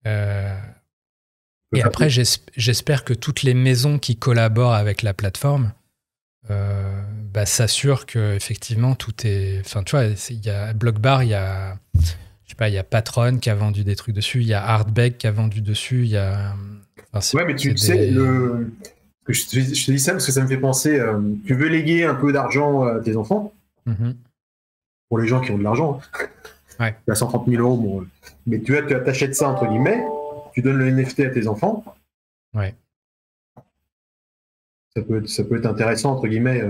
Et après, j'espère que toutes les maisons qui collaborent avec la plateforme s'assurent que effectivement tout est. Enfin, tu vois, il y a Blockbar, il y a Patron qui a vendu des trucs dessus, il y a Artbeg qui a vendu dessus, il y a. Mais tu sais, je te dis ça parce que ça me fait penser. Tu veux léguer un peu d'argent à tes enfants, pour les gens qui ont de l'argent. Ouais. Tu as 130 000 €, bon, mais tu achètes ça entre guillemets, tu donnes le NFT à tes enfants. Ouais. Ça peut être intéressant entre guillemets.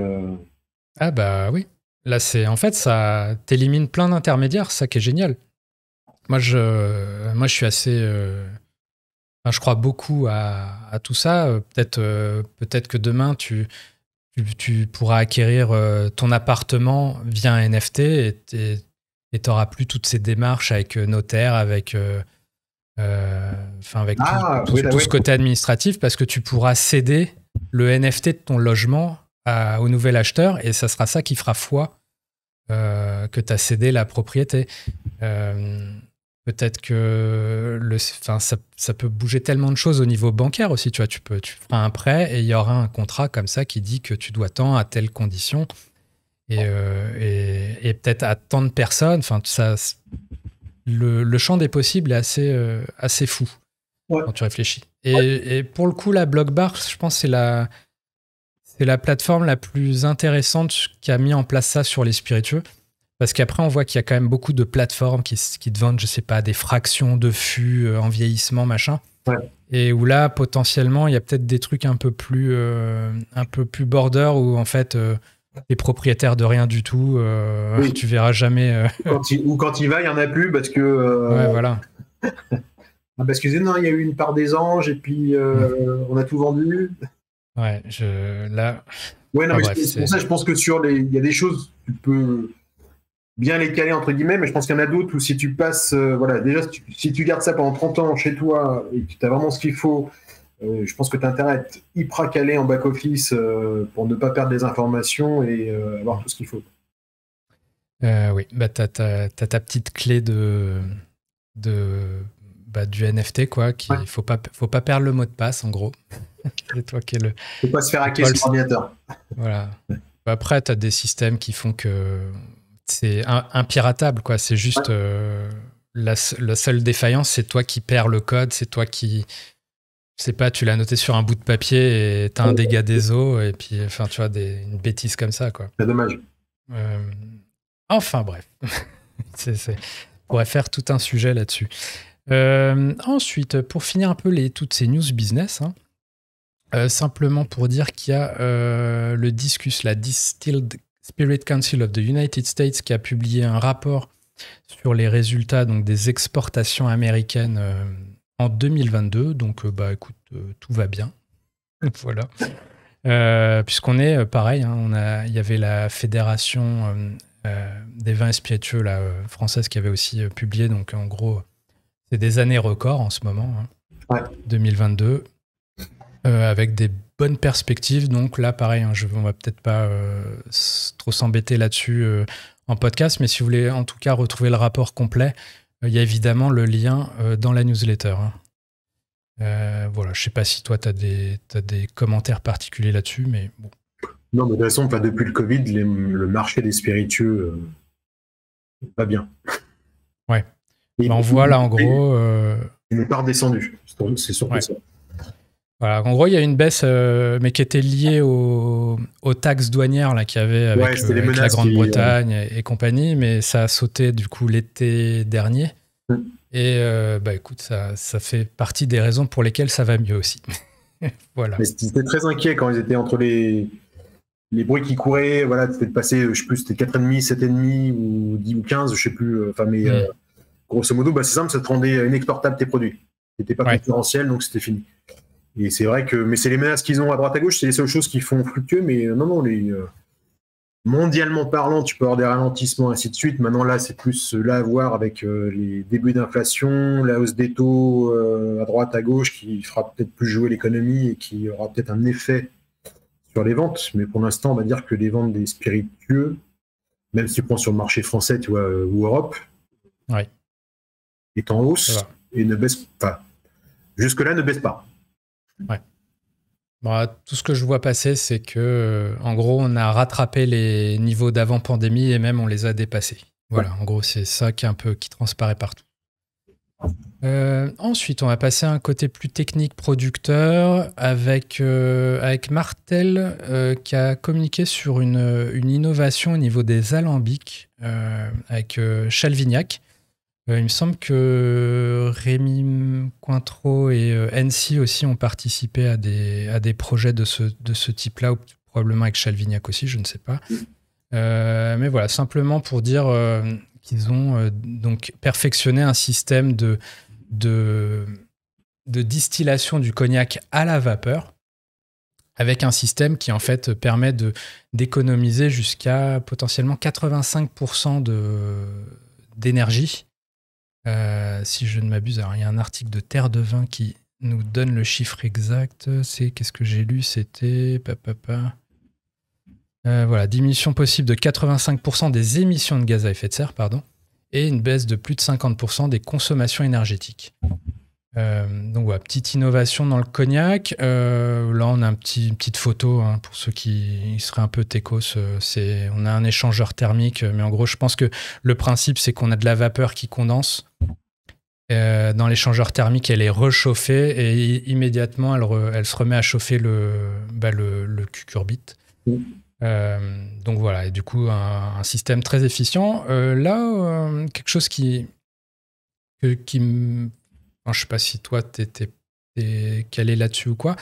Ah bah oui. Là, en fait, ça t'élimine plein d'intermédiaires, ça qui est génial. Moi, je suis assez. Je crois beaucoup à tout ça. Peut-être que demain, tu pourras acquérir ton appartement via un NFT et tu n'auras plus toutes ces démarches avec notaire, avec tout ce côté administratif, parce que tu pourras céder le NFT de ton logement au nouvel acheteur, et ça sera ça qui fera foi que tu as cédé la propriété. Peut-être que ça peut bouger tellement de choses au niveau bancaire aussi. Tu vois, tu feras un prêt et il y aura un contrat comme ça qui dit que tu dois tant à telle condition et peut-être à tant de personnes. Enfin, le champ des possibles est assez fou quand tu réfléchis. Et pour le coup, la Blockbar, je pense, c'est la plateforme la plus intéressante qui a mis en place ça sur les spiritueux. Parce qu'après, on voit qu'il y a quand même beaucoup de plateformes qui te vendent, je sais pas, des fractions de fûts en vieillissement, machin. Ouais. Et où là, potentiellement, il y a peut-être des trucs un peu plus border, où en fait, t'es propriétaire de rien du tout, Oui. tu verras jamais. Quand il va, il n'y en a plus parce que Ouais, voilà. parce que non, il y a eu une part des anges et puis on a tout vendu. Ouais, là. Ouais, non, Enfin, mais bref, c'est pour ça, je pense que il y a des choses, tu peux bien les caler entre guillemets, mais je pense qu'il y en a d'autres où si tu passes, voilà, déjà si tu gardes ça pendant 30 ans chez toi et que tu as vraiment ce qu'il faut, je pense que tu as intérêt à être hyper calé en back-office pour ne pas perdre des informations et avoir tout ce qu'il faut. Oui, bah, t'as ta petite clé du NFT, quoi. Ouais. Faut pas perdre le mot de passe, en gros. C'est toi qui est le. Faut pas se faire hacker sur l'ordinateur. Voilà. Après, tu as des systèmes qui font que c'est impiratable, quoi. C'est juste la seule défaillance, c'est toi qui perds le code, c'est toi qui. Je sais pas, tu l'as noté sur un bout de papier et tu as un dégât des eaux, et puis, enfin, tu vois, une bêtise comme ça, quoi. C'est dommage. Enfin, bref. On pourrait faire tout un sujet là-dessus. Ensuite, pour finir un peu toutes ces news business, simplement pour dire qu'il y a le DISCUS, la Distilled Spirit Council of the United States, qui a publié un rapport sur les résultats donc, des exportations américaines en 2022. Donc, écoute, tout va bien. Voilà. Puisqu'on est pareil, hein, il y avait la Fédération des vins et spiritueux française qui avait aussi publié. Donc, en gros, c'est des années records en ce moment, 2022. Avec des bonnes perspectives. Donc là, pareil, on va peut-être pas trop s'embêter là-dessus en podcast, mais si vous voulez en tout cas retrouver le rapport complet, il y a évidemment le lien dans la newsletter. Voilà, je sais pas si toi, tu as des commentaires particuliers là-dessus, mais bon. Non, mais de toute façon, depuis le Covid, le marché des spiritueux va bien. Ouais. On voit là, en gros... Il n'est pas redescendu. C'est surtout ça. Voilà, en gros, il y a une baisse, mais qui était liée aux taxes douanières qu'il y avait avec la Grande-Bretagne et compagnie, mais ça a sauté du coup l'été dernier. Et écoute, ça fait partie des raisons pour lesquelles ça va mieux aussi. Voilà. Mais c'était très inquiet quand ils étaient entre les bruits qui couraient. Voilà, c'était de passer, je sais plus, c'était 4,5, 7,5 ou 10 ou 15, je sais plus. Enfin, mais grosso modo, c'est simple, ça te rendait inexportable tes produits. C'était pas concurrentiel, donc c'était fini. Et c'est vrai que, mais c'est les menaces qu'ils ont à droite à gauche, c'est les seules choses qui font fluctuer, mais non, mondialement parlant, tu peux avoir des ralentissements, ainsi de suite. Maintenant, là, c'est plus là à voir avec les débuts d'inflation, la hausse des taux à droite à gauche qui fera peut-être plus jouer l'économie et qui aura peut-être un effet sur les ventes. Mais pour l'instant, on va dire que les ventes des spiritueux, même si tu prends sur le marché français, tu vois, ou Europe, est en hausse et ne baisse pas. Jusque-là, ne baisse pas. Ouais. Bon, tout ce que je vois passer, c'est que, en gros, on a rattrapé les niveaux d'avant-pandémie et même on les a dépassés. Voilà, en gros, c'est ça qui transparaît partout. Ensuite, on va passer à un côté plus technique producteur avec Martel qui a communiqué sur une innovation au niveau des alambics avec Chalvignac. Il me semble que Rémi Cointreau et NC aussi ont participé à des projets de ce type-là, ou probablement avec Chalvignac aussi, je ne sais pas. Mais voilà, simplement pour dire qu'ils ont donc perfectionné un système de distillation du cognac à la vapeur, avec un système qui en fait permet d'économiser jusqu'à potentiellement 85% d'énergie. Si je ne m'abuse, alors il y a un article de Terre de Vin qui nous donne le chiffre exact. Qu'est-ce que j'ai lu? C'était voilà, diminution possible de 85% des émissions de gaz à effet de serre, et une baisse de plus de 50% des consommations énergétiques. Donc voilà, petite innovation dans le cognac. Là, on a une petite photo pour ceux qui seraient un peu techos. On a un échangeur thermique, mais en gros, je pense que le principe, c'est qu'on a de la vapeur qui condense. Dans l'échangeur thermique, elle est réchauffée et immédiatement, elle se remet à chauffer le cucurbite. Donc voilà, et du coup, un système très efficient. Là, quelque chose qui me... Je ne sais pas si toi, t'es calé là-dessus ou quoi.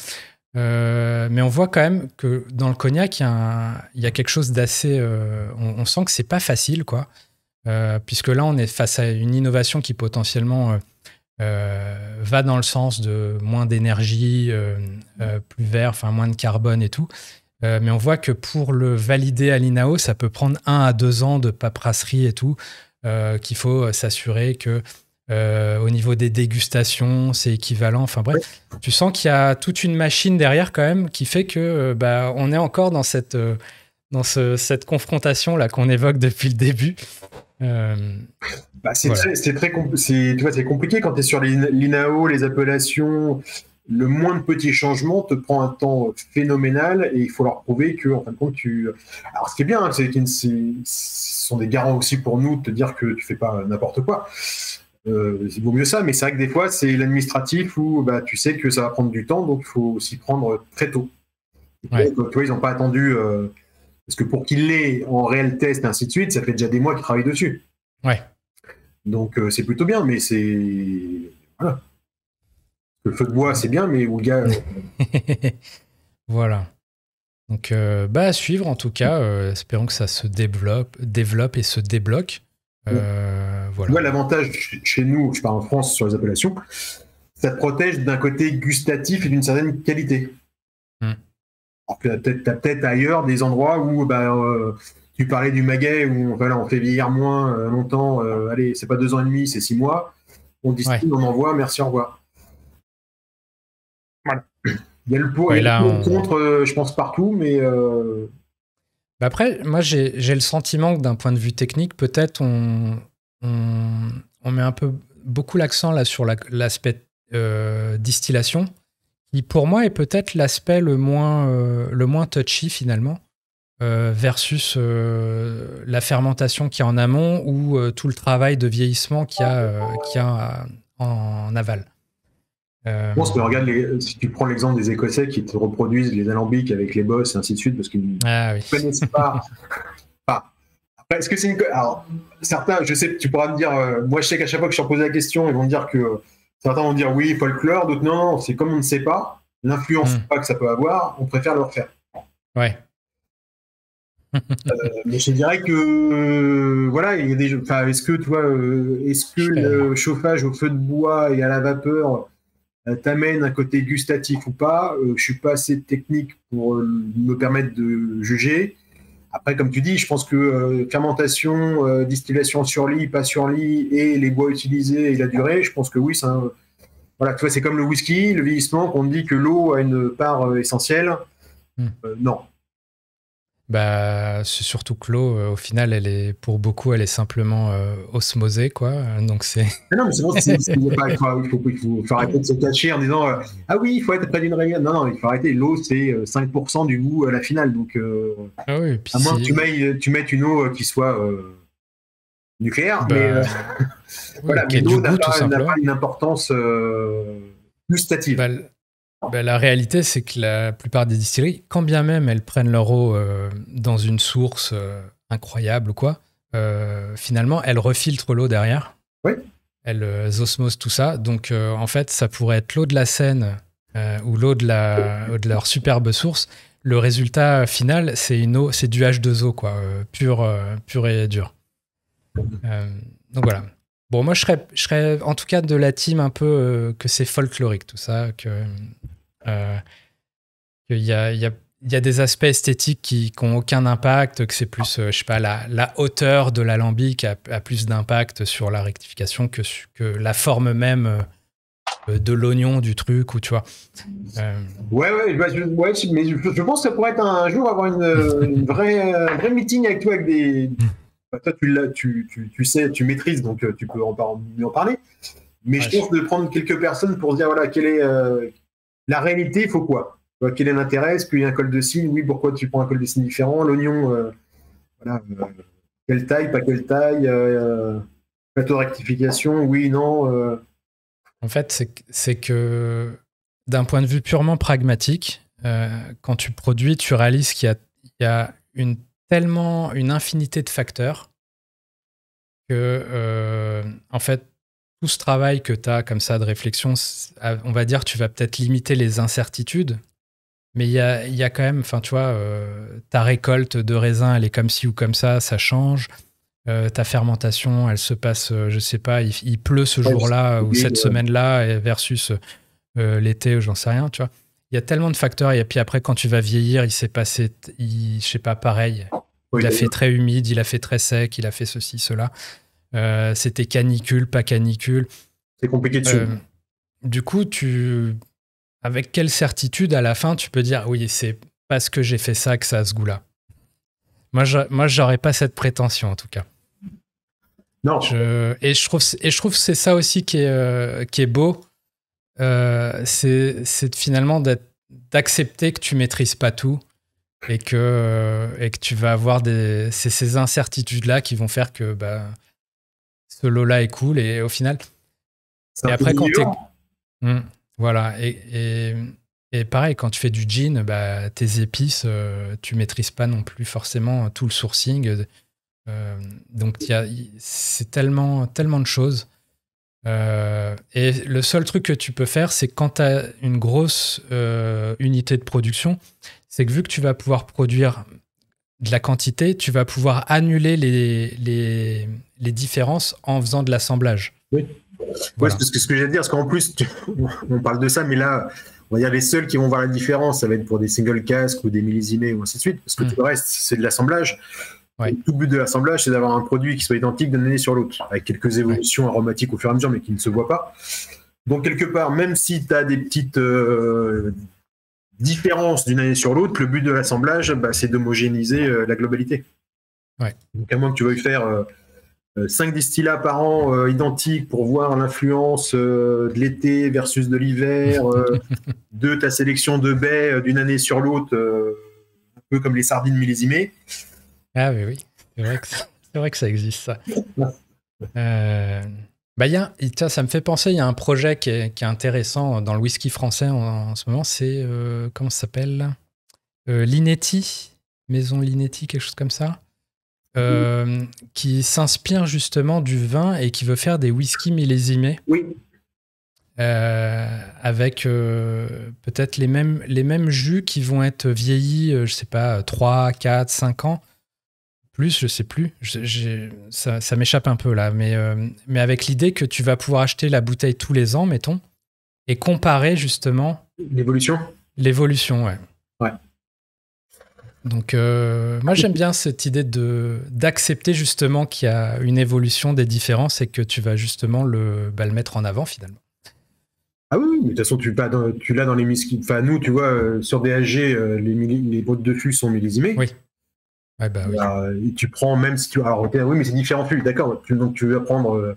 Mais on voit quand même que dans le cognac, il y a quelque chose d'assez... on sent que c'est pas facile, quoi. Puisque là, on est face à une innovation qui potentiellement va dans le sens de moins d'énergie, plus vert, enfin moins de carbone et tout. Mais on voit que pour le valider à l'INAO, ça peut prendre 1 à 2 ans de paperasserie et tout, qu'il faut s'assurer que au niveau des dégustations, c'est équivalent. Enfin bref, tu sens qu'il y a toute une machine derrière quand même qui fait que on est encore dans cette confrontation là qu'on évoque depuis le début. C'est voilà. Tu vois, c'est compliqué quand tu es sur l'INAO, les appellations. Le moindre petit changement te prend un temps phénoménal et il faut leur prouver que, en fin de compte, Alors, ce qui est bien, hein, ce sont des garants aussi pour nous de te dire que tu fais pas n'importe quoi. Il vaut mieux ça, mais c'est vrai que des fois, c'est l'administratif où tu sais que ça va prendre du temps, donc il faut s'y prendre très tôt. Ouais. Donc, tu vois, ils n'ont pas attendu, parce que pour qu'il l'ait en réel test, et ainsi de suite, ça fait déjà des mois qu'ils travaillent dessus. Ouais. Donc, c'est plutôt bien, mais c'est... Voilà. Le feu de bois, c'est bien, mais où le gars... Voilà. Donc, à suivre, en tout cas. Espérons que ça se développe et se débloque. Voilà. Tu vois, l'avantage chez nous, je parle en France sur les appellations, ça te protège d'un côté gustatif et d'une certaine qualité. Alors que t'as peut-être ailleurs des endroits où tu parlais du maguey où voilà, on fait vieillir moins longtemps. Allez, c'est pas 2 ans et demi, c'est 6 mois. On distille, on envoie, merci, au revoir. Voilà. Il y a le pour et le contre, je pense, partout, mais... Après, moi, j'ai le sentiment que d'un point de vue technique, peut-être on met un peu beaucoup l'accent là sur l'aspect distillation, qui pour moi est peut-être l'aspect le moins touchy finalement, versus la fermentation qui est en amont ou tout le travail de vieillissement qu'il y a en aval. Je pense que regarde, si tu prends l'exemple des Écossais qui te reproduisent les alambics avec les bosses et ainsi de suite, parce qu'ils ne connaissent pas. Après, est-ce que c'est une... Alors, certains, je sais, tu pourras me dire, moi je sais qu'à chaque fois que je leur pose la question, ils vont me dire que certains vont dire oui, folklore, d'autres non, c'est comme on ne sait pas, l'influence pas que ça peut avoir, on préfère le refaire. Ouais. Mais je dirais que voilà, il y a des. Enfin, est-ce que tu vois, est-ce que le chauffage au feu de bois et à la vapeur t'amène un côté gustatif ou pas? Je suis pas assez technique pour me permettre de juger. Après, comme tu dis, je pense que fermentation, distillation sur lit, pas sur lit, et les bois utilisés et la durée, je pense que oui, voilà, tu vois, c'est comme le whisky, le vieillissement, qu'on dit que l'eau a une part essentielle. Non. C'est surtout que l'eau, au final, pour beaucoup, elle est simplement osmosée, quoi. Donc c'est. Non, mais c'est bon, il faut arrêter de se cacher en disant ah oui, il faut être près d'une règle. Non, il faut arrêter. L'eau, c'est 5% du goût à la finale. Donc, oui, à moins que tu mettes une eau qui soit nucléaire, mais voilà, mais l'eau n'a pas une importance gustative. La réalité, c'est que la plupart des distilleries, quand bien même elles prennent leur eau dans une source incroyable ou quoi, finalement, elles refiltrent l'eau derrière. Oui. Elles osmosent tout ça. Donc, en fait, ça pourrait être l'eau de la Seine ou l'eau de leur superbe source. Le résultat final, c'est du H2O, quoi, pur et dur. Donc voilà. Bon, moi, je serais en tout cas de la team un peu que c'est folklorique, tout ça, qu'il y a des aspects esthétiques qui n'ont aucun impact, que c'est plus, je sais pas, la hauteur de l'alambic a plus d'impact sur la rectification que la forme même de l'oignon du truc, ou tu vois. Ouais, mais je pense que ça pourrait être un jour avoir un vrai meeting avec toi, avec des... Toi, tu sais, tu maîtrises, donc tu peux mieux en parler. Mais je pense de prendre quelques personnes pour se dire, voilà, quelle est la réalité, il faut quoi? Quel est l'intérêt? Est-ce qu'il y a un col de cygne? Oui, pourquoi tu prends un col de cygne différent? L'oignon, voilà, quelle taille, pas quelle taille? Plateau de rectification, oui, non. En fait, c'est que d'un point de vue purement pragmatique, quand tu produis, tu réalises qu'il y a tellement une infinité de facteurs que, en fait, tout ce travail que tu as comme ça de réflexion, on va dire, tu vas peut-être limiter les incertitudes Mais il y a quand même, enfin, tu vois, ta récolte de raisin, elle est comme ci ou comme ça change. Ta fermentation, elle se passe, je sais pas, il pleut ce Ouais, jour-là ou cette ouais. semaine-là versus l'été ou j'en sais rien, tu vois. Il y a tellement de facteurs. Et puis après, quand tu vas vieillir, il s'est passé, je sais pas, pareil. Oui, Il a fait très humide, il a fait très sec, il a fait ceci, cela. C'était canicule, pas canicule. c'est compliqué dessus. Du coup, avec quelle certitude à la fin tu peux dire oui, c'est parce que j'ai fait ça que ça a ce goût-là. Moi, j'aurais pas cette prétention en tout cas. Non. Et je trouve que c'est ça aussi qui est beau. C'est finalement d'accepter que tu maîtrises pas tout et que tu vas avoir c'est ces incertitudes-là qui vont faire que bah, ce lot-là est cool et au final. Et après, quand t'es. Voilà. Et pareil, quand tu fais du gin, bah, tes épices, tu maîtrises pas non plus forcément tout le sourcing. Donc, c'est tellement de choses. Et le seul truc que tu peux faire, c'est quand tu as une grosse unité de production, c'est que vu que tu vas pouvoir produire de la quantité, tu vas pouvoir annuler les différences en faisant de l'assemblage. Oui. Voilà. Ouais, ce que j'allais dire, parce qu'en plus, on parle de ça, mais là, on va dire les seuls qui vont voir la différence, ça va être pour des single casques ou des millésimés ou ainsi de suite, parce que tout le reste, c'est de l'assemblage. Ouais. Tout le but de l'assemblage, c'est d'avoir un produit qui soit identique d'une année sur l'autre, avec quelques évolutions aromatiques au fur et à mesure, mais qui ne se voient pas. Donc, quelque part, même si tu as des petites différences d'une année sur l'autre, le but de l'assemblage, bah, c'est d'homogénéiser la globalité. Ouais. Donc, à moins que tu veuilles faire 5 distillats par an identiques pour voir l'influence de l'été versus de l'hiver, de ta sélection de baies d'une année sur l'autre, un peu comme les sardines millésimées. Ah oui, c'est vrai que ça existe, ça. Bah, tiens, ça me fait penser, il y a un projet qui est intéressant dans le whisky français en ce moment, c'est, comment ça s'appelle Linetti, Maison Linetti, quelque chose comme ça, qui s'inspire justement du vin et qui veut faire des whisky millésimés. Oui. Avec peut-être les mêmes jus qui vont être vieillis, je sais pas, 3, 4, 5 ans. Plus, je sais plus. Ça m'échappe un peu là. Mais avec l'idée que tu vas pouvoir acheter la bouteille tous les ans, mettons, et comparer justement... L'évolution. L'évolution, ouais. Ouais. Donc, moi, j'aime bien cette idée d'accepter justement qu'il y a une évolution des différences et que tu vas justement le mettre en avant finalement. Ah oui, mais de toute façon, tu l'as dans les whisky. Enfin, nous, tu vois, sur DHG, les bottes de fût sont millésimées. Oui. Ouais, bah, oui. Et tu prends, même si tu. Alors, oui, mais c'est différents fûts, d'accord. Donc, tu vas prendre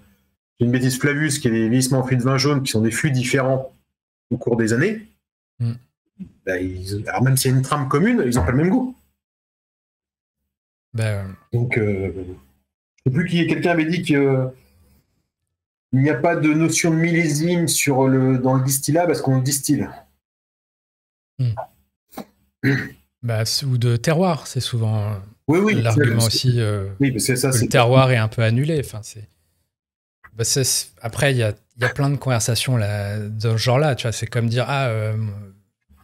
une bêtise Flavus, qui est des vieillissements en fûts de vin jaune, qui sont des fûts différents au cours des années. Bah, alors, même s'il y a une trame commune, ils n'ont pas le même goût. Donc, je ne sais plus qui, quelqu'un avait dit que. Il n'y a pas de notion de millésime dans le distillat parce qu'on le distille. Bah, ou de terroir, c'est souvent oui, l'argument aussi. Oui, parce que ça, le terroir est un peu annulé. Enfin, après, il y a plein de conversations là, de ce genre-là. Tu vois, c'est comme dire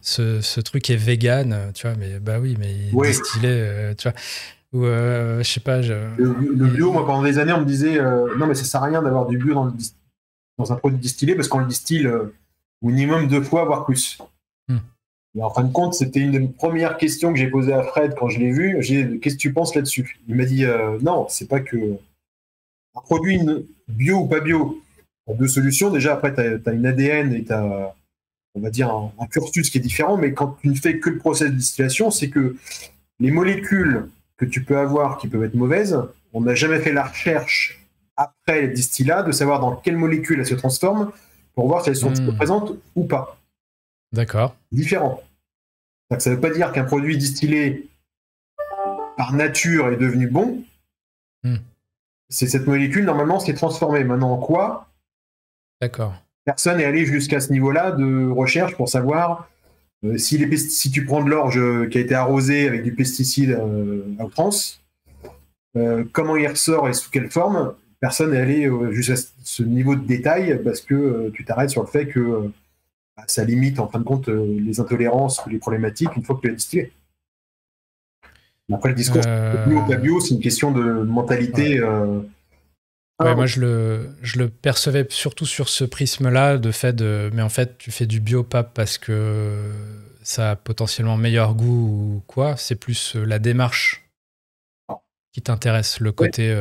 ce truc est vegan, tu vois, mais bah oui, mais distillé, tu vois. Ou je sais pas. Le bio, moi, pendant des années, on me disait non, mais ça sert à rien d'avoir du bio dans un produit distillé parce qu'on le distille minimum 2 fois, voire plus. Et en fin de compte, c'était une des premières questions que j'ai posées à Fred quand je l'ai vu. J'ai dit, qu'est-ce que tu penses là-dessus? Il m'a dit non, c'est pas que un produit bio ou pas bio. Tu as 2 solutions. Déjà, après, tu as une ADN et tu as, on va dire, un cursus qui est différent. Mais quand tu ne fais que le process de distillation, c'est que les molécules que tu peux avoir qui peuvent être mauvaises, on n'a jamais fait la recherche après le distillat de savoir dans quelle molécule elles se transforment pour voir si elles sont présentes ou pas. D'accord. Différent. Ça ne veut pas dire qu'un produit distillé par nature est devenu bon. C'est cette molécule, normalement, s'est transformée. Maintenant, en quoi? D'accord. Personne n'est allé jusqu'à ce niveau-là de recherche pour savoir si tu prends de l'orge qui a été arrosé avec du pesticide à outrance, comment il ressort et sous quelle forme. Personne n'est allé jusqu'à ce niveau de détail parce que tu t'arrêtes sur le fait que ça limite en fin de compte les intolérances, les problématiques une fois que tu as distillé. Après, le discours bio, pas bio, c'est une question de mentalité. Ouais, moi, je le percevais surtout sur ce prisme-là, mais en fait, tu fais du bio pas parce que ça a potentiellement meilleur goût ou quoi, c'est plus la démarche qui t'intéresse, le côté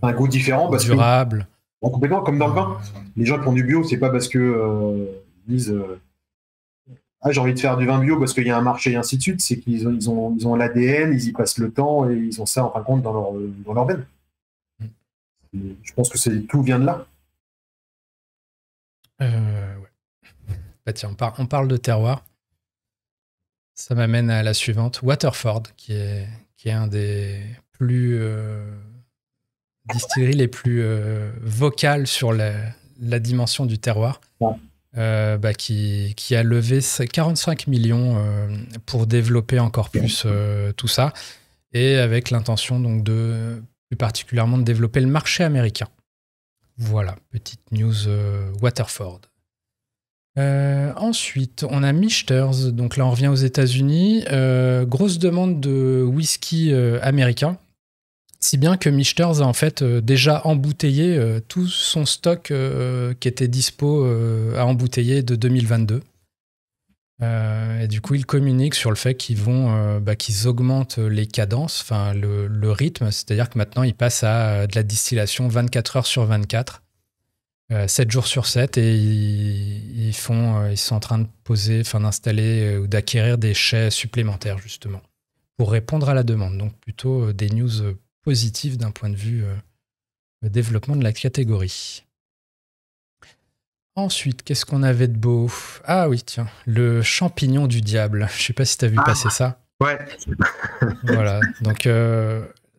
un goût différent, durable. Complètement, comme dans le vin. Les gens qui font du bio, c'est pas parce que ils disent j'ai envie de faire du vin bio parce qu'il y a un marché et ainsi de suite, c'est qu'ils ont l'ADN, ils y passent le temps et ils ont ça en fin de compte dans leur veine. Je pense que tout vient de là. Ouais. Bah tiens, on parle de terroir. Ça m'amène à la suivante. Waterford, qui est un des plus distilleries les plus vocales sur la dimension du terroir. Ouais. Qui a levé 45 millions pour développer encore plus tout ça, et avec l'intention donc plus particulièrement de développer le marché américain. Voilà, petite news Waterford. Ensuite, on a Michter's, donc là on revient aux États-Unis. Grosse demande de whisky américain, si bien que Michter's a en fait déjà embouteillé tout son stock qui était dispo à embouteiller de 2022. Et du coup, ils communiquent sur le fait qu'ils augmentent les cadences, enfin le rythme, c'est-à-dire que maintenant ils passent à de la distillation 24 heures sur 24. 7 jours sur 7, et ils sont en train d'installer ou d'acquérir des chais supplémentaires, justement, pour répondre à la demande. Donc plutôt des news positives d'un point de vue développement de la catégorie. Ensuite, qu'est-ce qu'on avait de beau ? Ah oui, tiens, le champignon du diable. Je ne sais pas si tu as vu passer ça. Ouais. Voilà, donc...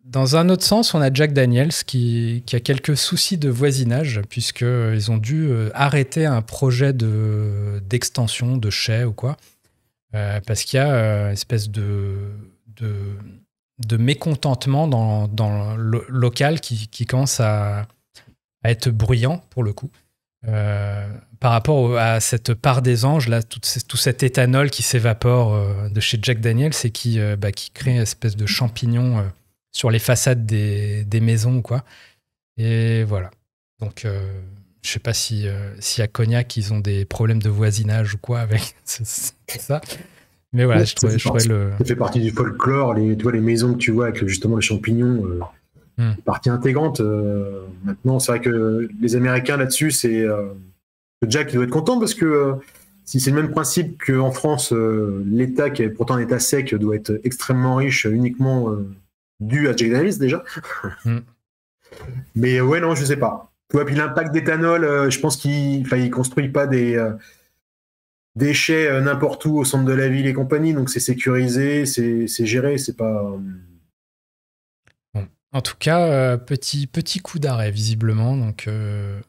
dans un autre sens, on a Jack Daniels qui a quelques soucis de voisinage, puisqu'ils ont dû arrêter un projet d'extension de chai ou quoi, parce qu'il y a une espèce de mécontentement dans le local qui commence à être bruyant, pour le coup. Par rapport à cette part des anges, là, tout cet éthanol qui s'évapore de chez Jack Daniels et qui crée une espèce de champignon sur les façades des maisons ou quoi. Et voilà. Donc, je sais pas si à Cognac, ils ont des problèmes de voisinage ou quoi avec ça. Mais voilà, je trouvais Ça fait partie du folklore, tu vois, les maisons que tu vois avec justement les champignons, partie intégrante. Maintenant, c'est vrai que les Américains là-dessus, c'est Jack qui doit être content parce que si c'est le même principe qu'en France, l'État qui est pourtant un État sec doit être extrêmement riche uniquement dû à Jack Daniels déjà. Mais ouais, non, je sais pas. Puis l'impact d'éthanol, je pense qu'il construit pas des déchets n'importe où au centre de la ville et compagnie, donc c'est sécurisé, c'est géré, c'est pas... Bon. En tout cas, petit coup d'arrêt visiblement, donc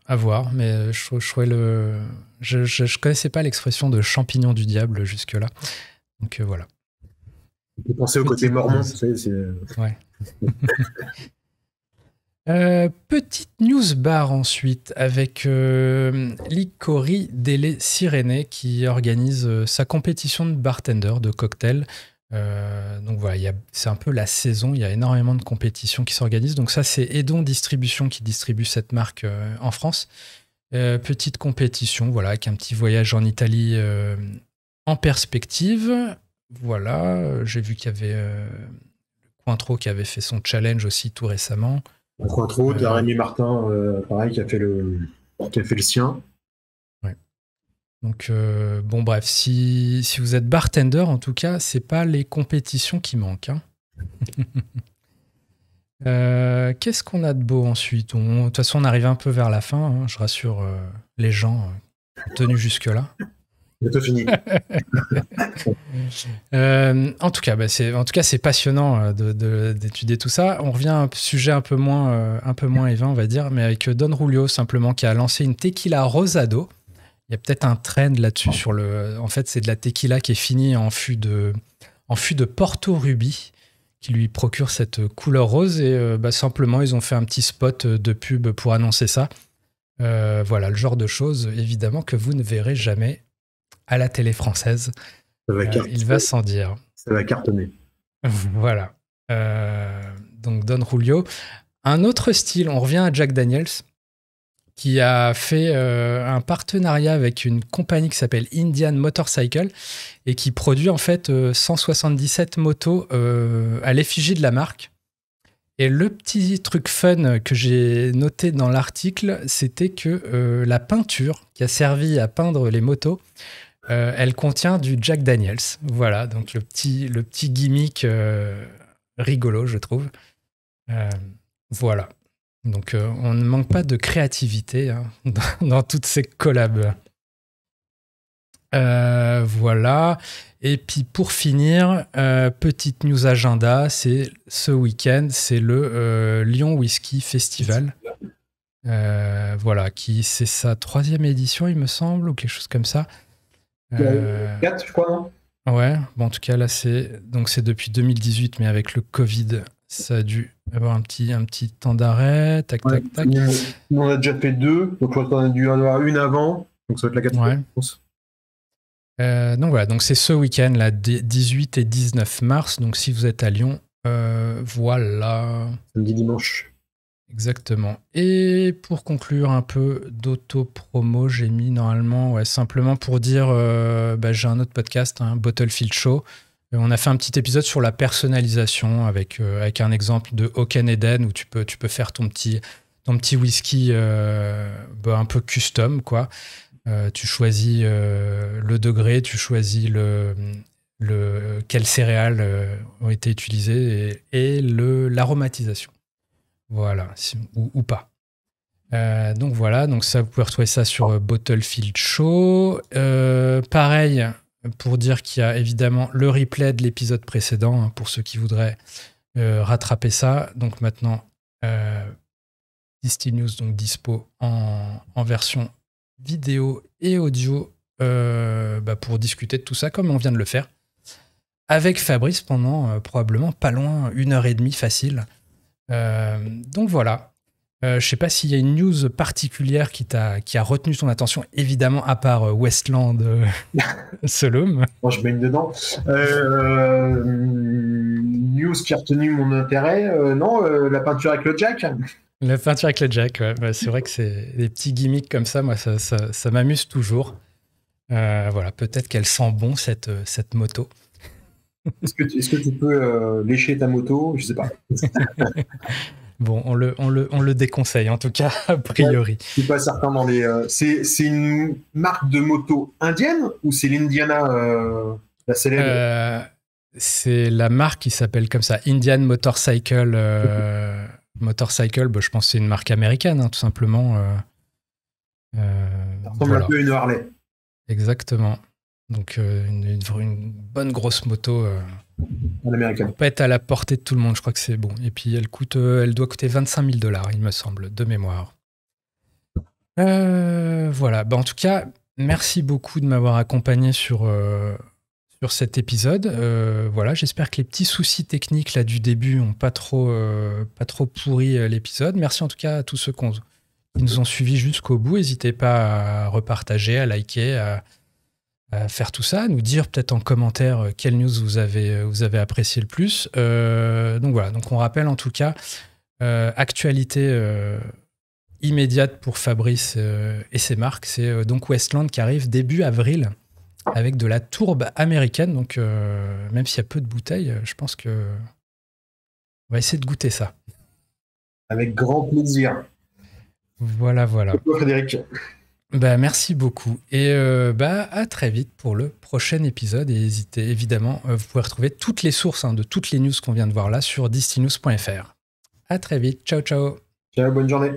à voir, mais je connaissais pas l'expression de champignon du diable jusque-là, donc voilà. On peut penser au côté mormon, c'est... Ouais. Petite news bar ensuite avec Licori Delle Sirene qui organise sa compétition de bartender, de cocktail. Donc voilà, c'est un peu la saison, il y a énormément de compétitions qui s'organisent. Donc ça, c'est Edon Distribution qui distribue cette marque en France. Petite compétition, voilà, avec un petit voyage en Italie en perspective. Voilà, j'ai vu qu'il y avait Cointreau qui avait fait son challenge aussi tout récemment. Cointreau, Rémi Martin, pareil, qui a fait le sien. Ouais. Donc, bon, bref, si vous êtes bartender, en tout cas, c'est pas les compétitions qui manquent. Hein. Qu'est-ce qu'on a de beau ensuite ? De toute façon, on arrive un peu vers la fin, hein, je rassure les gens tenus jusque-là. Bientôt fini. En tout cas, c'est passionnant d'étudier tout ça. On revient à un sujet un peu moins évain, on va dire, mais avec Don Julio, simplement, qui a lancé une tequila rosado. Il y a peut-être un trend là-dessus en fait, c'est de la tequila qui est finie en fût de Porto Ruby, qui lui procure cette couleur rose. Et simplement, ils ont fait un petit spot de pub pour annoncer ça. Voilà, le genre de choses, évidemment, que vous ne verrez jamais à la télé française. Il va sans dire. Ça va cartonner. Voilà. Donc Don Julio. Un autre style, on revient à Jack Daniels, qui a fait un partenariat avec une compagnie qui s'appelle Indian Motorcycle et qui produit en fait 177 motos à l'effigie de la marque. Et le petit truc fun que j'ai noté dans l'article, c'était que la peinture qui a servi à peindre les motos, elle contient du Jack Daniels. Voilà, donc le petit gimmick rigolo, je trouve. Voilà. Donc, on ne manque pas de créativité hein, dans toutes ces collabs. Voilà. Et puis, pour finir, petite news agenda, c'est ce week-end, c'est le Lyon Whisky Festival. Voilà, c'est sa 3e édition, il me semble, ou quelque chose comme ça. 4, je crois, non ? Ouais, bon, en tout cas, là, c'est depuis 2018, mais avec le Covid, ça a dû avoir un petit temps d'arrêt. Tac, tac, tac. On a déjà fait 2, donc je crois qu'on a dû en avoir une avant, donc ça va être la 4e, je pense. Donc voilà, donc c'est ce week-end, là, 18 et 19 mars. Donc si vous êtes à Lyon, voilà. Samedi, dimanche. Exactement. Et pour conclure un peu d'auto-promo, j'ai mis normalement, simplement pour dire, j'ai un autre podcast, Bottlefield Show. On a fait un petit épisode sur la personnalisation avec un exemple de Oaken Eden où tu peux faire ton petit whisky un peu custom, quoi. Tu choisis le degré, tu choisis quelles céréales ont été utilisées et l'aromatisation. Voilà, ou pas. Donc voilà, donc ça, vous pouvez retrouver ça sur Bottlefield Show. Pareil, pour dire qu'il y a évidemment le replay de l'épisode précédent, pour ceux qui voudraient rattraper ça. Donc maintenant, Distil News, donc dispo en version vidéo et audio pour discuter de tout ça, comme on vient de le faire, avec Fabrice pendant probablement pas loin 1h30 facile. Donc voilà. Je sais pas s'il y a une news particulière qui a retenu ton attention, évidemment, à part Westland Solum. Moi, je baigne dedans. News qui a retenu mon intérêt, non, la peinture avec le Jack. La peinture avec le Jack, ouais. C'est vrai que c'est des petits gimmicks comme ça, moi, ça m'amuse toujours. Voilà, peut-être qu'elle sent bon, cette moto. Est-ce que tu peux lécher ta moto ? Je sais pas. Bon, on le déconseille, en tout cas, a priori. Ouais, je suis pas certain dans les. C'est une marque de moto indienne ou c'est l'Indiana, la célèbre c'est la marque qui s'appelle comme ça, Indian Motorcycle. Motorcycle, je pense que c'est une marque américaine, tout simplement. Ça ressemble un peu à une Harley. Exactement. Donc, une bonne grosse moto. Américaine. Pas être à la portée de tout le monde, je crois que c'est bon. Et puis, elle doit coûter $25 000, il me semble, de mémoire. Voilà. En tout cas, merci beaucoup de m'avoir accompagné sur cet épisode. Voilà, j'espère que les petits soucis techniques là, du début n'ont pas trop pourri l'épisode. Merci en tout cas à tous ceux qui nous ont suivis jusqu'au bout. N'hésitez pas à repartager, à liker, à faire tout ça, à nous dire peut-être en commentaire quelle news vous avez apprécié le plus. Donc voilà, donc on rappelle en tout cas actualité immédiate pour Fabrice et ses marques. C'est donc Westland qui arrive début avril avec de la tourbe américaine. Donc même s'il y a peu de bouteilles, je pense que on va essayer de goûter ça. Avec grand plaisir. Voilà. Frédéric. Merci beaucoup. Et à très vite pour le prochain épisode. Et n'hésitez évidemment, vous pouvez retrouver toutes les sources de toutes les news qu'on vient de voir là sur distilnews.fr. À très vite. Ciao, ciao. Ciao, bonne journée.